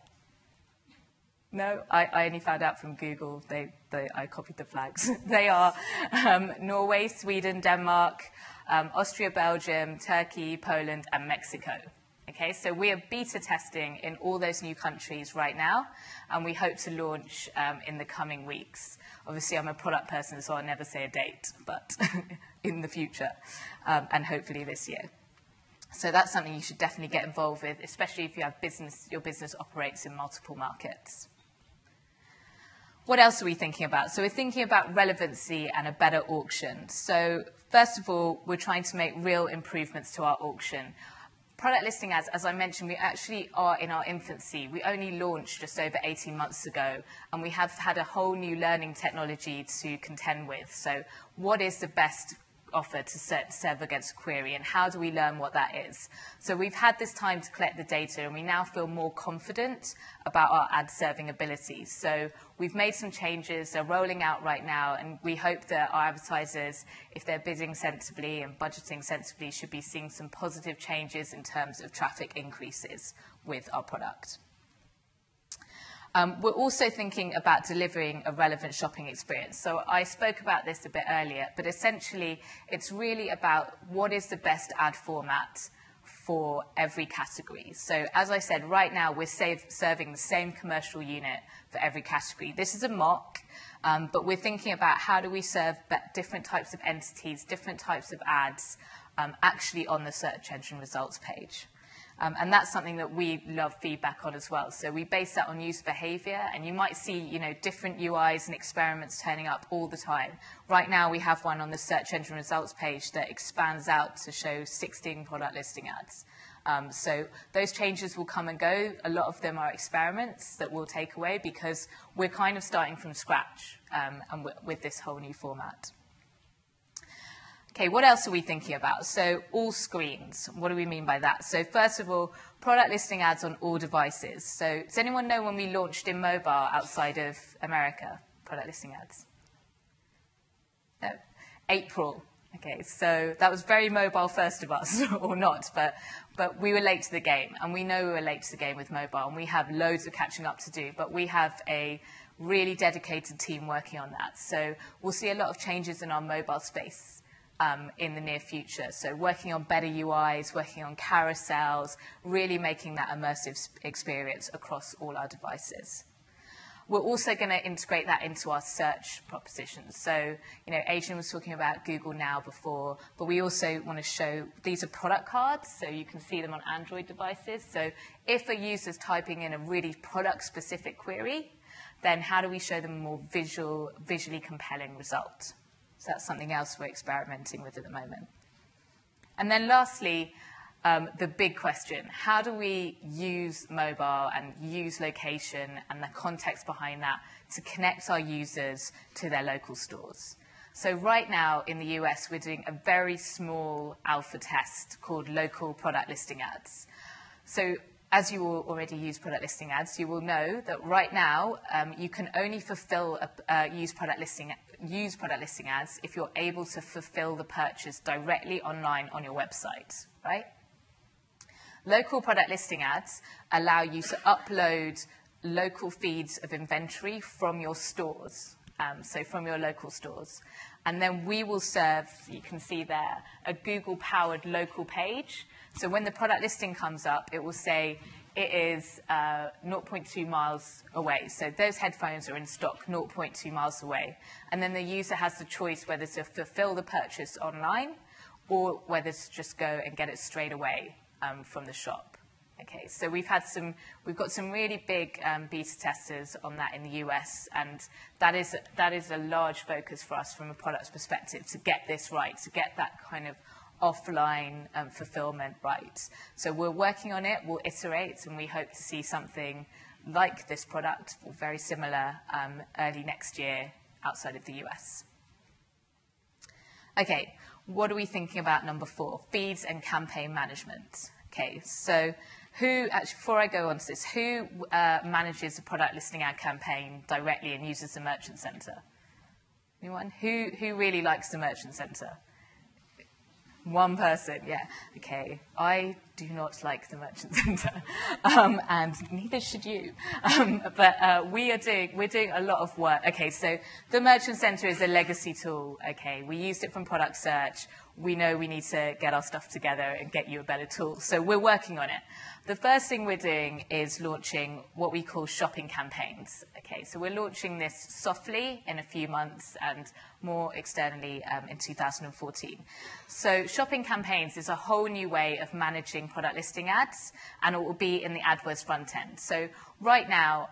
No, I only found out from Google. I copied the flags. They are Norway, Sweden, Denmark, Austria, Belgium, Turkey, Poland, and Mexico. Okay, so we are beta testing in all those new countries right now, and we hope to launch in the coming weeks. Obviously, I'm a product person, so I'll never say a date, but in the future, and hopefully this year. So that's something you should definitely get involved with, especially if you have your business operates in multiple markets. What else are we thinking about? So we're thinking about relevancy and a better auction. So first of all, we're trying to make real improvements to our auction. Product listing ads, as I mentioned, we actually are in our infancy. We only launched just over 18 months ago, and we have had a whole new learning technology to contend with. So what is the best offer to serve against a query, and how do we learn what that is? So we've had this time to collect the data, and we now feel more confident about our ad serving abilities. So we've made some changes, they're rolling out right now, and we hope that our advertisers, if they're bidding sensibly and budgeting sensibly, should be seeing some positive changes in terms of traffic increases with our product. We're also thinking about delivering a relevant shopping experience. So I spoke about this a bit earlier, but essentially it's really about what is the best ad format for every category. So as I said, right now we're serving the same commercial unit for every category. This is a mock, but we're thinking about how do we serve different types of entities, different types of ads actually on the search engine results page. And that's something that we love feedback on as well. So we base that on user behavior, and you might see, different UIs and experiments turning up all the time. Right now, we have one on the search engine results page that expands out to show 16 product listing ads. So those changes will come and go. A lot of them are experiments that we'll take away because we're kind of starting from scratch and with this whole new format. Okay, what else are we thinking about? So all screens, what do we mean by that? So first of all, product listing ads on all devices. So does anyone know when we launched in mobile outside of America, product listing ads? No, April. Okay, so that was very mobile first of us, or not, but we were late to the game, and we know we were late to the game with mobile, and we have loads of catching up to do, but we have a really dedicated team working on that. So we'll see a lot of changes in our mobile space in the near future. So working on better UIs, working on carousels, really making that immersive experience across all our devices. We're also going to integrate that into our search propositions. So, Adrian was talking about Google Now before, but we also want to show, these are product cards, so you can see them on Android devices. So if a user's typing in a really product-specific query, then how do we show them a more visually compelling result? So that's something else we're experimenting with at the moment. And then lastly, the big question, how do we use mobile and use location and the context behind that to connect our users to their local stores? So right now in the US, we're doing a very small alpha test called local product listing ads. So as you all already use product listing ads, you will know that right now you can only use product listing ads if you're able to fulfill the purchase directly online on your website, right? Local product listing ads allow you to upload local feeds of inventory from your stores, so from your local stores. And then we will serve, you can see there, a Google-powered local page. So when the product listing comes up, it will say it is 0.2 miles away. So those headphones are in stock 0.2 miles away. And then the user has the choice whether to fulfill the purchase online or whether to just go and get it straight away from the shop. Okay, so we've got some really big beta testers on that in the US, and that is a large focus for us from a product perspective to get this right, to get that kind of offline fulfillment right. So we're working on it, we'll iterate, and we hope to see something like this product, or very similar, early next year outside of the US. Okay, what are we thinking about number 4? Feeds and campaign management. Okay, so who, actually, before I go on to this, who manages a product listing ad campaign directly and uses the Merchant Center? Anyone? Who really likes the Merchant Center? One person, yeah. Okay, I do not like the Merchant Center, and neither should you. But we're doing a lot of work. Okay, so the Merchant Center is a legacy tool. Okay, we used it from product search. We know we need to get our stuff together and get you a better tool. So we're working on it. The first thing we're doing is launching what we call shopping campaigns. Okay, so we're launching this softly in a few months and more externally in 2014. So shopping campaigns is a whole new way of managing product listing ads, and it will be in the AdWords front end. So right now,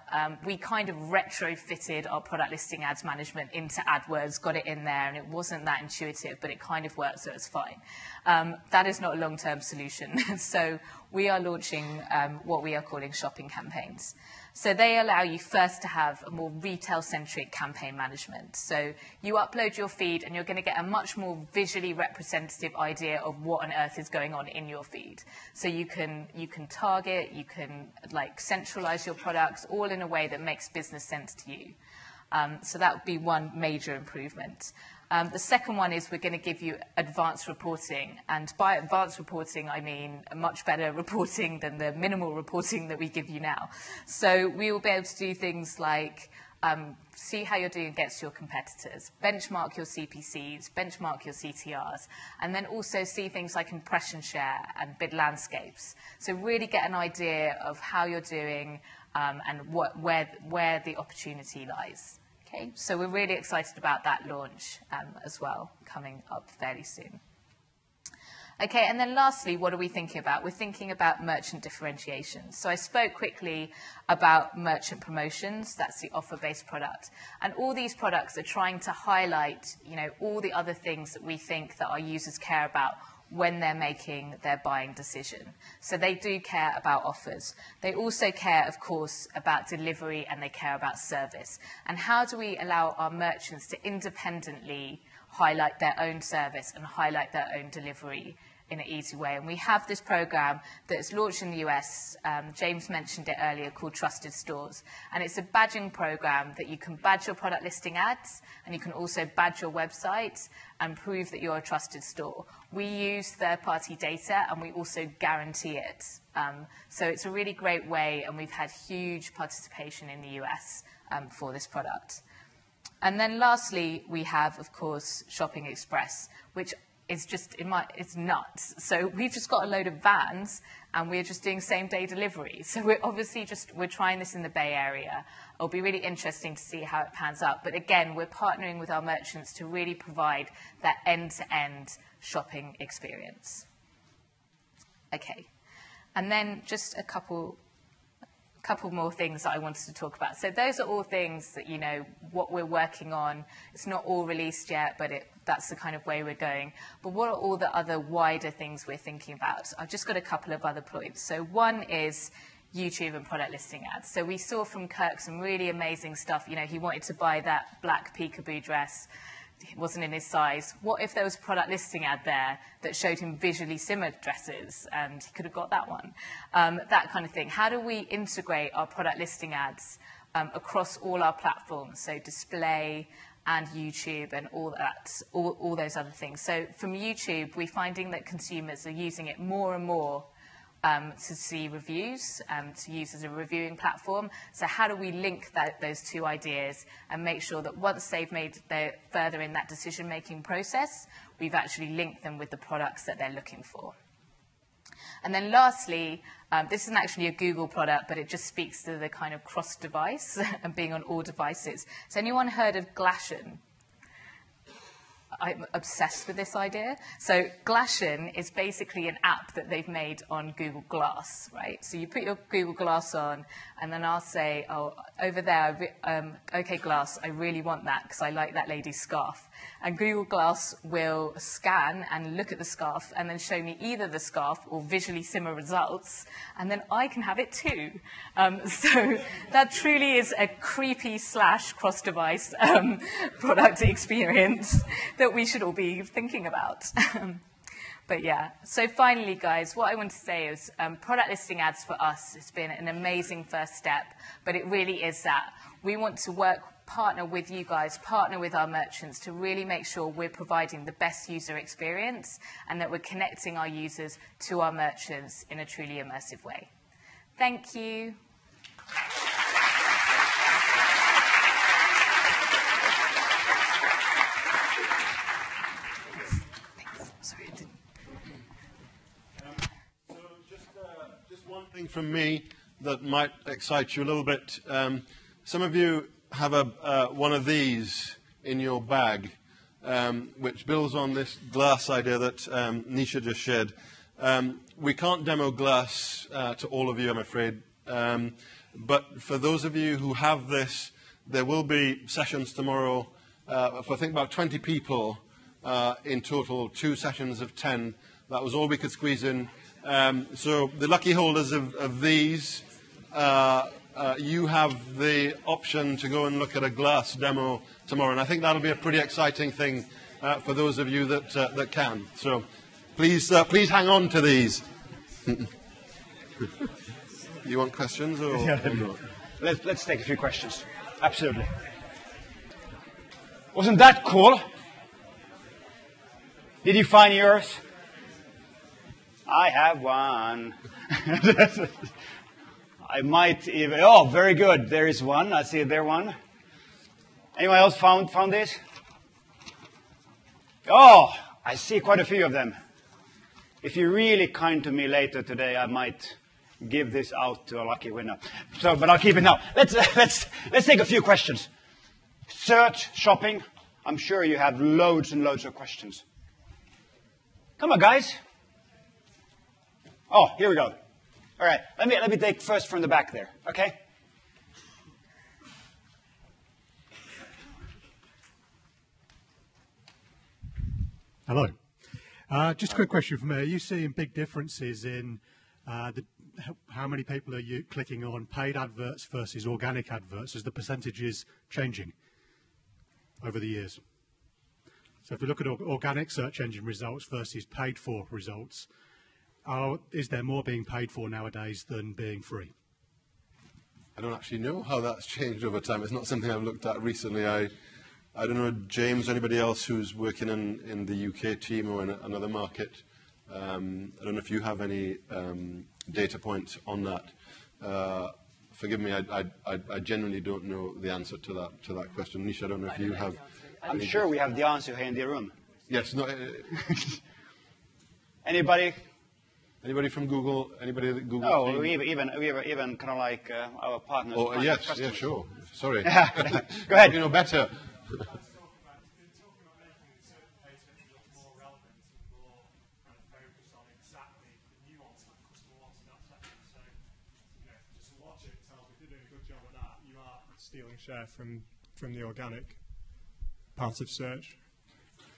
we kind of retrofitted our product listing ads management into AdWords, got it in there, and it wasn't that intuitive, but it kind of worked, so it's fine. That is not a long-term solution. So we are launching what we are calling shopping campaigns. So they allow you first to have a more retail-centric campaign management. So you upload your feed, and you're going to get a much more visually representative idea of what on earth is going on in your feed. So you can target, you can like centralize your products, all in a way that makes business sense to you. So that would be one major improvement. The second one is we're going to give you advanced reporting. And by advanced reporting, I mean much better reporting than the minimal reporting that we give you now. So we will be able to do things like see how you're doing against your competitors, benchmark your CPCs, benchmark your CTRs, and then also see things like impression share and bid landscapes. So really get an idea of how you're doing and where the opportunity lies. Okay, so we're really excited about that launch as well, coming up fairly soon. Okay, and then lastly, what are we thinking about? We're thinking about merchant differentiation. So I spoke quickly about merchant promotions. That's the offer-based product. And all these products are trying to highlight, all the other things that we think that our users care about when they're making their buying decision. So they do care about offers. They also care, of course, about delivery, and they care about service. And how do we allow our merchants to independently highlight their own service and highlight their own delivery in an easy way? And we have this program that is launched in the US. James mentioned it earlier, called Trusted Stores. And it's a badging program that you can badge your product listing ads, and you can also badge your website and prove that you're a trusted store. We use third-party data, and we also guarantee it. So it's a really great way, and we've had huge participation in the US for this product. And then lastly, we have, of course, Shopping Express, which is just, it's nuts. So we've just got a load of vans, and we're just doing same-day delivery. So we're obviously we're trying this in the Bay Area. It'll be really interesting to see how it pans out. But again, we're partnering with our merchants to really provide that end-to-end shopping experience. Okay. And then just a couple more things that I wanted to talk about. So those are all things that, what we're working on. It's not all released yet, but that's the kind of way we're going. But what are all the other wider things we're thinking about? I've just got a couple of other points. So one is YouTube and product listing ads. So we saw from Kirk some really amazing stuff. He wanted to buy that black peekaboo dress. It wasn't in his size. What if there was a product listing ad there that showed him visually similar dresses, and he could have got that one? That kind of thing. How do we integrate our product listing ads across all our platforms? So display and YouTube and all that, all those other things. So from YouTube, we're finding that consumers are using it more and more to see reviews, to use as a reviewing platform. So how do we link those two ideas and make sure that once they've made further in that decision-making process, we've actually linked them with the products that they're looking for? And then lastly, this isn't actually a Google product, but it just speaks to the kind of cross-device and being on all devices. Has anyone heard of Glacian? I'm obsessed with this idea. So Glacian is basically an app that they've made on Google Glass, right? So you put your Google Glass on, and then I'll say, oh, over there, okay, Glass, I really want that because I like that lady's scarf. And Google Glass will scan and look at the scarf and then show me either the scarf or visually similar results, and then I can have it too. So that truly is a creepy / cross-device product experience that that we should all be thinking about. But yeah, so finally, guys, what I want to say is product listing ads for us has been an amazing first step, but it really is that. We want to partner with you guys, partner with our merchants to really make sure we're providing the best user experience and that we're connecting our users to our merchants in a truly immersive way. Thank you. Just one thing from me that might excite you a little bit. Some of you have one of these in your bag, which builds on this glass idea that Neisha just shared. We can't demo glass to all of you, I'm afraid. But for those of you who have this, there will be sessions tomorrow for I think about 20 people in total, 2 sessions of 10. That was all we could squeeze in. So the lucky holders of these, you have the option to go and look at a glass demo tomorrow. And I think that'll be a pretty exciting thing for those of you that can. So please hang on to these. You want questions? Or not? Let's take a few questions. Absolutely. Wasn't that cool? Did you find yours? I have one. I might even... Oh, very good. There is one. I see there one. Anyone else found this? Oh, I see quite a few of them. If you're really kind to me later today, I might give this out to a lucky winner. So, but I'll keep it now. Let's take a few questions. Search, shopping. I'm sure you have loads and loads of questions. Come on, guys. Oh, here we go. All right, let me take first from the back there, okay? Hello. Just a quick question from me. Are you seeing big differences in how many people are you clicking on paid adverts versus organic adverts as the percentage is changing over the years? So if we look at organic search engine results versus paid for results, is there more being paid for nowadays than being free? I don't actually know how that's changed over time. It's not something I've looked at recently. I don't know, James, anybody else who's working in the UK team or in another market. I don't know if you have any data points on that. Forgive me, I genuinely don't know the answer to that question. Neisha, I don't know if you have. I'm sure we have the answer here in the room. Yes. No. Anybody? Anybody from Google? Anybody at Google? Oh, even kind of like our partners. Oh, yes, yeah, sure. Sorry. Go ahead. You know better. Stealing share from the organic part of search.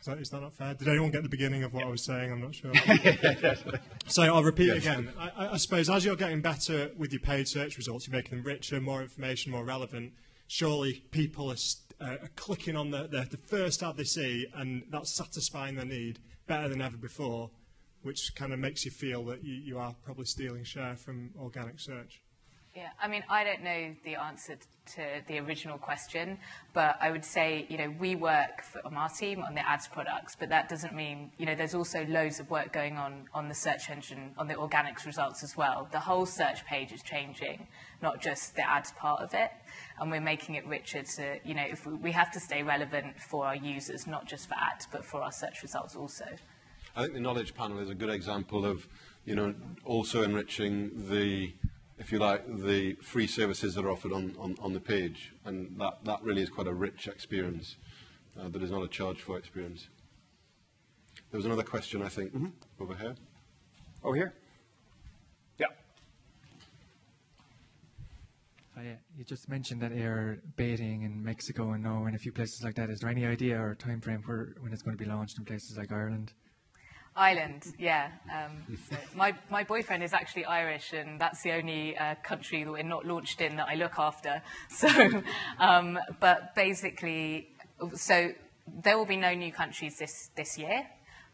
Is that not fair? Did anyone get the beginning of what I was saying? I'm not sure. So I'll repeat again. I suppose as you're getting better with your paid search results, you're making them richer, more information, more relevant. Surely people are clicking on the first ad they see, and that's satisfying their need better than ever before, which kind of makes you feel that you are probably stealing share from organic search. Yeah, I mean, I don't know the answer to the original question, but I would say, we work on our team on the ads products, but that doesn't mean, there's also loads of work going on the search engine, on the organics results as well. The whole search page is changing, not just the ads part of it, and we're making it richer to, if we have to stay relevant for our users, not just for ads, but for our search results also. I think the knowledge panel is a good example of, also enriching the, if you like, the free services that are offered on the page. And that really is quite a rich experience. That is not a charge for experience. There was another question, I think, over here. Over here? Yeah. Yeah. You just mentioned that you're baiting in Mexico and Norway and a few places like that. Is there any idea or time frame for when it's going to be launched in places like Ireland? Ireland, yeah. So my boyfriend is actually Irish, and that's the only country that we're not launched in that I look after. So, but basically, so there will be no new countries this year,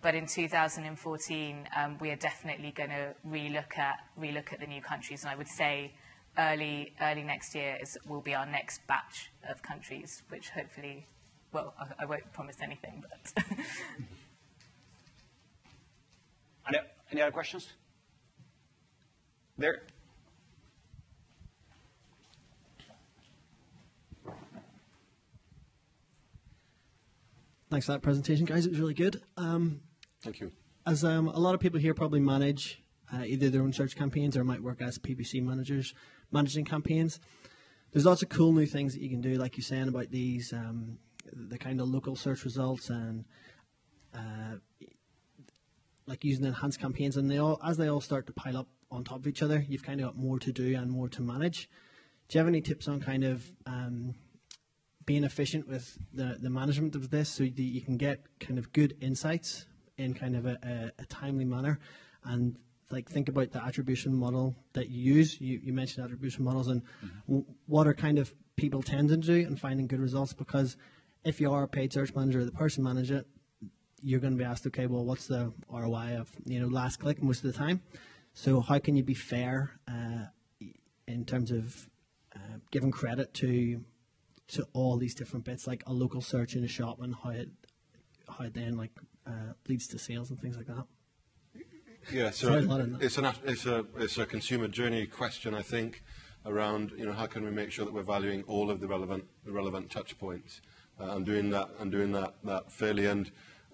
but in 2014 we are definitely going to relook at the new countries, and I would say early next year will be our next batch of countries, which hopefully, well, I won't promise anything, but. Any other questions? There. Thanks for that presentation, guys. It was really good. Thank you. As a lot of people here probably manage either their own search campaigns or might work as PPC managers managing campaigns, there's lots of cool new things that you can do, like you're saying about these, the kind of local search results and like using enhanced campaigns. And as they all start to pile up on top of each other, you've kind of got more to do and more to manage. Do you have any tips on kind of being efficient with the management of this so that you can get kind of good insights in kind of a timely manner? And like think about the attribution model that you use. You mentioned attribution models, and what are kind of people tending to do and finding good results? Because if you are a paid search manager or the person managing it, you're going to be asked, okay, well, what's the ROI of last click most of the time? So how can you be fair in terms of giving credit to all these different bits, like a local search in a shop, and how it then like leads to sales and things like that? Yeah, so it's a consumer journey question, I think, around how can we make sure that we're valuing all of the relevant touch points and doing that fairly. And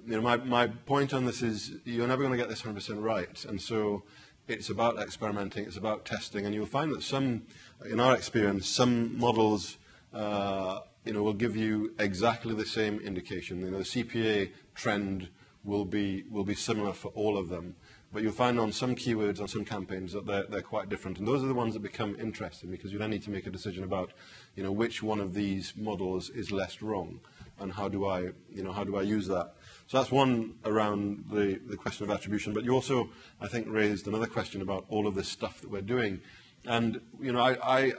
my point on this is you're never going to get this 100% right, and so it's about experimenting, it's about testing, and you'll find that in our experience, some models will give you exactly the same indication. The CPA trend will be similar for all of them, but you'll find on some keywords, on some campaigns, that they're quite different, and those are the ones that become interesting, because you then need to make a decision about which one of these models is less wrong, and how do I use that. So that's one around the question of attribution. But you also, I think, raised another question about all of this stuff that we're doing. And I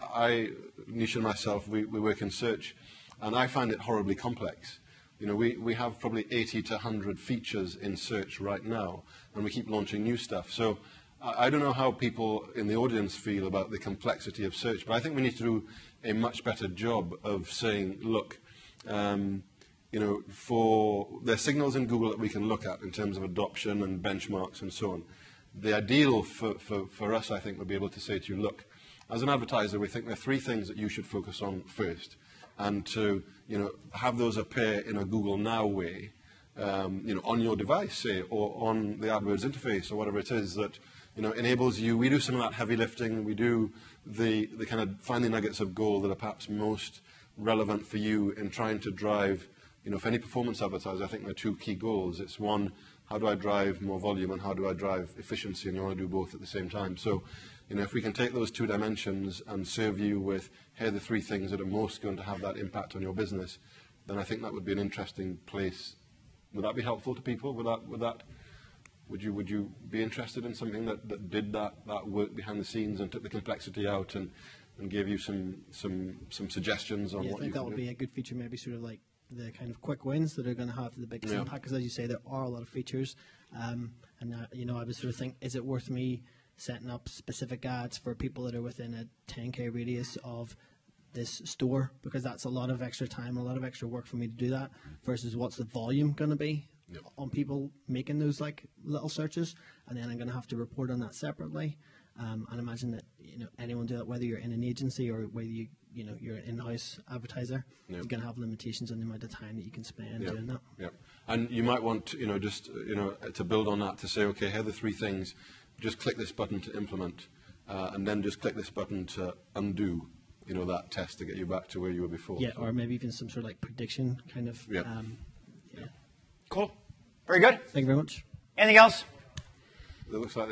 Neisha and myself, we work in search, and I find it horribly complex. We have probably 80 to 100 features in search right now, and we keep launching new stuff. So I don't know how people in the audience feel about the complexity of search, but I think we need to do a much better job of saying, look, there's signals in Google that we can look at in terms of adoption and benchmarks and so on. The ideal for us, I think, would be able to say to you, look, as an advertiser, we think there are 3 things that you should focus on first, and to have those appear in a Google Now way, on your device, say, or on the AdWords interface, or whatever it is that enables you. We do some of that heavy lifting. We do the kind of find the nuggets of gold that are perhaps most relevant for you in trying to drive. For any performance advertiser, I think there are 2 key goals. It's one, how do I drive more volume, and how do I drive efficiency, and you want to do both at the same time. So, if we can take those 2 dimensions and serve you with, here are the 3 things that are most going to have that impact on your business, then I think that would be an interesting place. Would that be helpful to people? Would you be interested in something that did that work behind the scenes and took the complexity out and gave you some suggestions on what you could do? I think that would be a good feature, maybe sort of like the kind of quick wins that are going to have the biggest impact, because as you say, there are a lot of features, and I would sort of think, is it worth me setting up specific ads for people that are within a 10k radius of this store, because that's a lot of extra time, a lot of extra work for me to do that, versus what's the volume going to be on people making those like little searches, and then I'm going to have to report on that separately. And imagine that anyone do that, whether you're in an agency or whether you're an in-house advertiser, you're going to have limitations on the amount of time that you can spend doing that. Yeah, and you might want to build on that to say, okay, here are the 3 things. Just click this button to implement, and then just click this button to undo. That test to get you back to where you were before. Yeah, or maybe even some sort of like prediction kind of. Cool. Very good. Thank you very much. Anything else? It looks like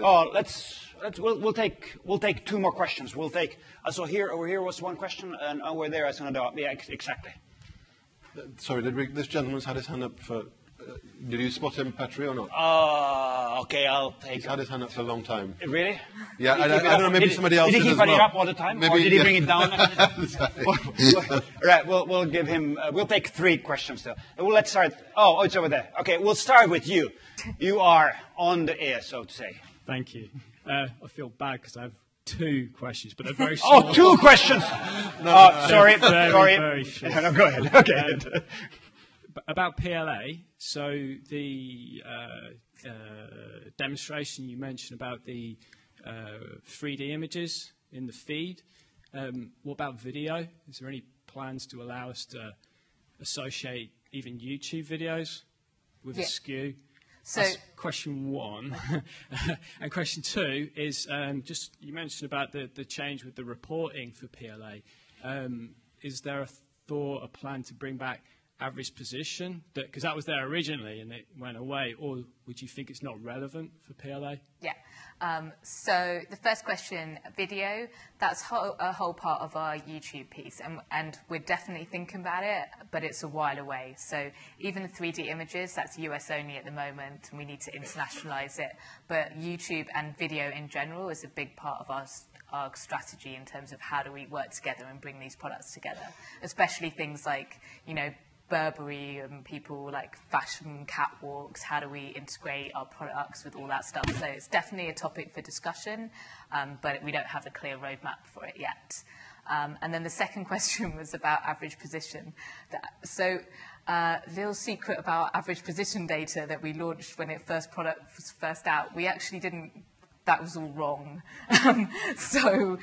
we'll take 2 more questions. We'll take over here was 1 question, and over there is another. Yeah, exactly. Sorry, this gentleman's had his hand up for Did you spot him, Petri, or not? Okay, I'll take He's had his hand up for a long time. Really? Yeah, I don't know, maybe somebody else did he did keep as it well. up all the time, or did he bring it down? Right, we'll give him, we'll take 3 questions still. Well, let's start, oh, it's over there. Okay, we'll start with you. You are on the air, so to say. Thank you. I feel bad because I have 2 questions, but they're very short. Oh, 2 questions! Sorry, sorry. Very short. No, go ahead. Okay. About PLA, so the demonstration you mentioned about the 3D images in the feed, what about video? Is there any plans to allow us to associate even YouTube videos with a skew? So, that's question 1. And question 2 is just you mentioned about the change with the reporting for PLA. Is there a thought, a plan to bring back average position? Because that was there originally and it went away. Or would you think it's not relevant for PLA? Yeah. So the first question, video, that's a whole part of our YouTube piece. And we're definitely thinking about it, but it's a while away. So even the 3D images, that's US only at the moment, and we need to internationalize it. But YouTube and video in general is a big part of our strategy in terms of how do we work together and bring these products together, especially things like, Burberry and people like fashion catwalks, how do we integrate our products with all that stuff? So it's definitely a topic for discussion, but we don't have a clear roadmap for it yet. And then the second question was about average position. So little secret about average position data that we launched when product was first out, we actually didn't, that was all wrong. So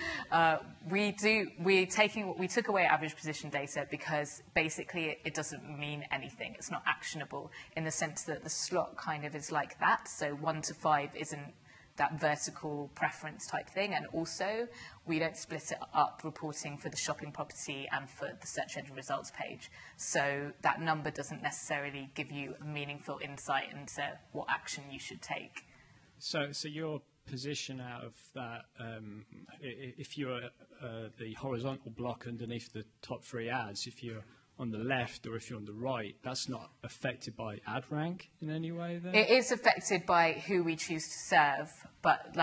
we took away average position data because basically it doesn't mean anything. It's not actionable in the sense that the slot kind of is like that. So 1 to 5 isn't that vertical preference type thing. And also we don't split it up reporting for the shopping property and for the search engine results page. So that number doesn't necessarily give you a meaningful insight into what action you should take. So your position out of that, if you're the horizontal block underneath the top 3 ads, if you're on the left or if you're on the right, that's not affected by ad rank in any way then? It is affected by who we choose to serve, but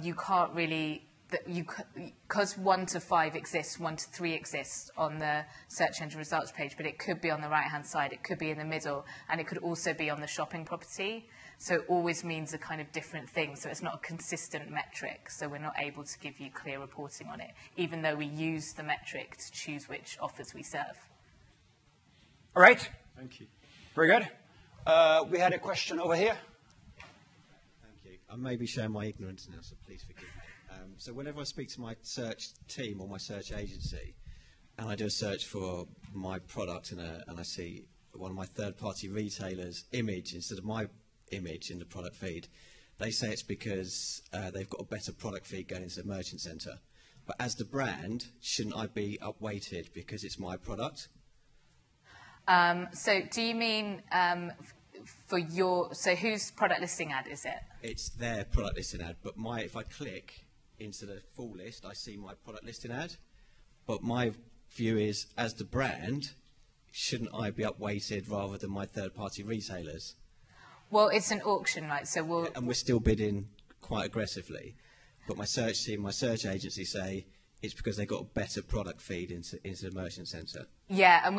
you can't really, because 1 to 5 exists, 1 to 3 exists on the search engine results page, but it could be on the right-hand side, it could be in the middle, and it could also be on the shopping property. So it always means a kind of different thing. So it's not a consistent metric. So we're not able to give you clear reporting on it, even though we use the metric to choose which offers we serve. All right. Thank you. Very good. We had a question over here. Thank you. I may be showing my ignorance now, so please forgive me. So whenever I speak to my search team or my search agency, and I do a search for my product and I see one of my third-party retailers' image instead of my image in the product feed, they say it's because they've got a better product feed going into the merchant center. But as the brand, shouldn't I be upweighted because it's my product? So do you mean so whose product listing ad is it? It's their product listing ad, but if I click into the full list, I see my product listing ad. But my view is, as the brand, shouldn't I be upweighted rather than my third-party retailers? Well, it's an auction, right? So and we're still bidding quite aggressively. But my search team, my search agency say it's because they got a better product feed into the merchant centre. Yeah, and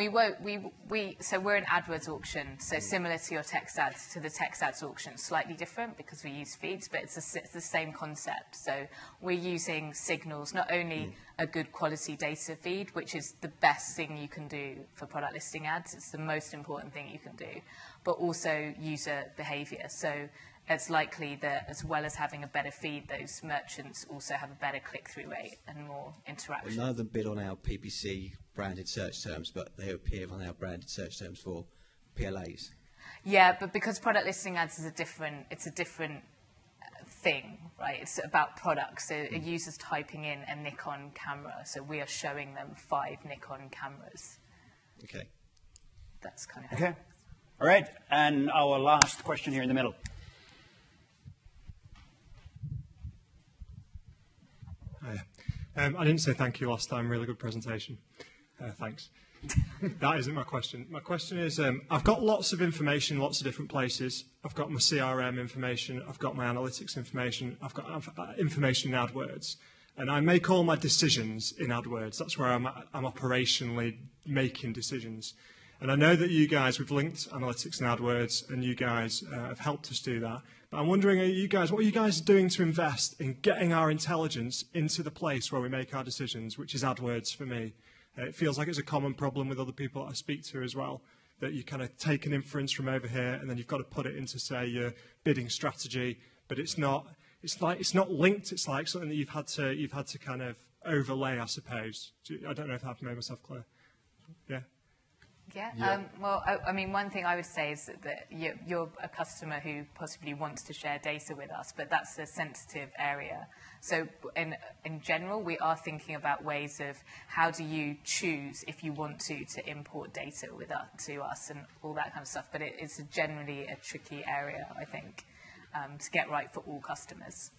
so we're an Adwords Auction, so similar to your text ads, to the text ads auction, slightly different because we use feeds, but it's the same concept. So we're using signals, not only a good quality data feed, which is the best thing you can do for product listing ads, it's the most important thing you can do, but also user behaviour. So it's likely that as well as having a better feed, those merchants also have a better click-through rate and more interaction. Well, none of them bid on our PPC branded search terms, but they appear on our branded search terms for PLAs. Yeah, but because product listing ads is a different thing, right? It's about products. So a user's typing in a Nikon camera, so we are showing them 5 Nikon cameras. Okay. That's kind of okay. All right, and our last question here in the middle. I didn't say thank you last time. Really good presentation. Thanks. That isn't my question. My question is, I've got lots of information, lots of different places. I've got my CRM information, I've got my analytics information, I've got information in AdWords. And I make all my decisions in AdWords. That's where I'm operationally making decisions. And I know that you guys, we've linked analytics and AdWords, and you guys have helped us do that. But I'm wondering, what are you guys doing to invest in getting our intelligence into the place where we make our decisions, which is AdWords for me? It feels like it's a common problem with other people that I speak to as well, that you kind of take an inference from over here, and then you've got to put it into, say, your bidding strategy, but it's not. It's not linked. It's like something that you've had to kind of overlay, I suppose. I don't know if I've made myself clear. Yeah. Yeah. Well, I mean, one thing I would say is that you're a customer who possibly wants to share data with us, but that's a sensitive area. So in general, we are thinking about ways of how do you choose if you want to import data to us and all that kind of stuff. But it's generally a tricky area, I think, to get right for all customers.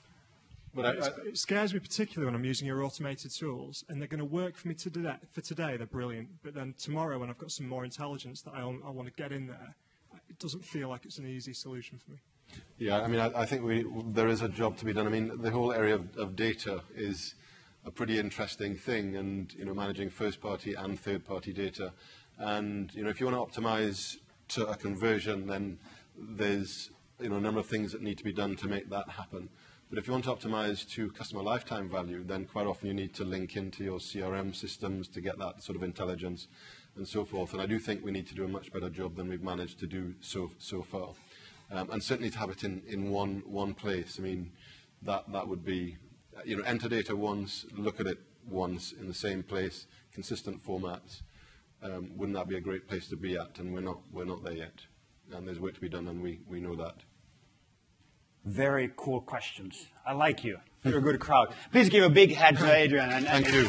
But it scares me particularly when I'm using your automated tools, and they're going to work for me today, they're brilliant. But then tomorrow, when I've got some more intelligence that I want to get in there, it doesn't feel like it's an easy solution for me. Yeah, I mean, I think there is a job to be done. I mean, the whole area of data is a pretty interesting thing, and managing first-party and third-party data. And if you want to optimize to a conversion, then there's a number of things that need to be done to make that happen. But if you want to optimize to customer lifetime value, then quite often you need to link into your CRM systems to get that sort of intelligence and so forth. And I do think we need to do a much better job than we've managed to do so far. And certainly to have it in one place. I mean, that would be, enter data once, look at it once in the same place, consistent formats. Wouldn't that be a great place to be at? And we're not there yet. And there's work to be done, and we know that. Very cool questions. I like you. You're a good crowd. Please give a big hand to Adrian. Thank you.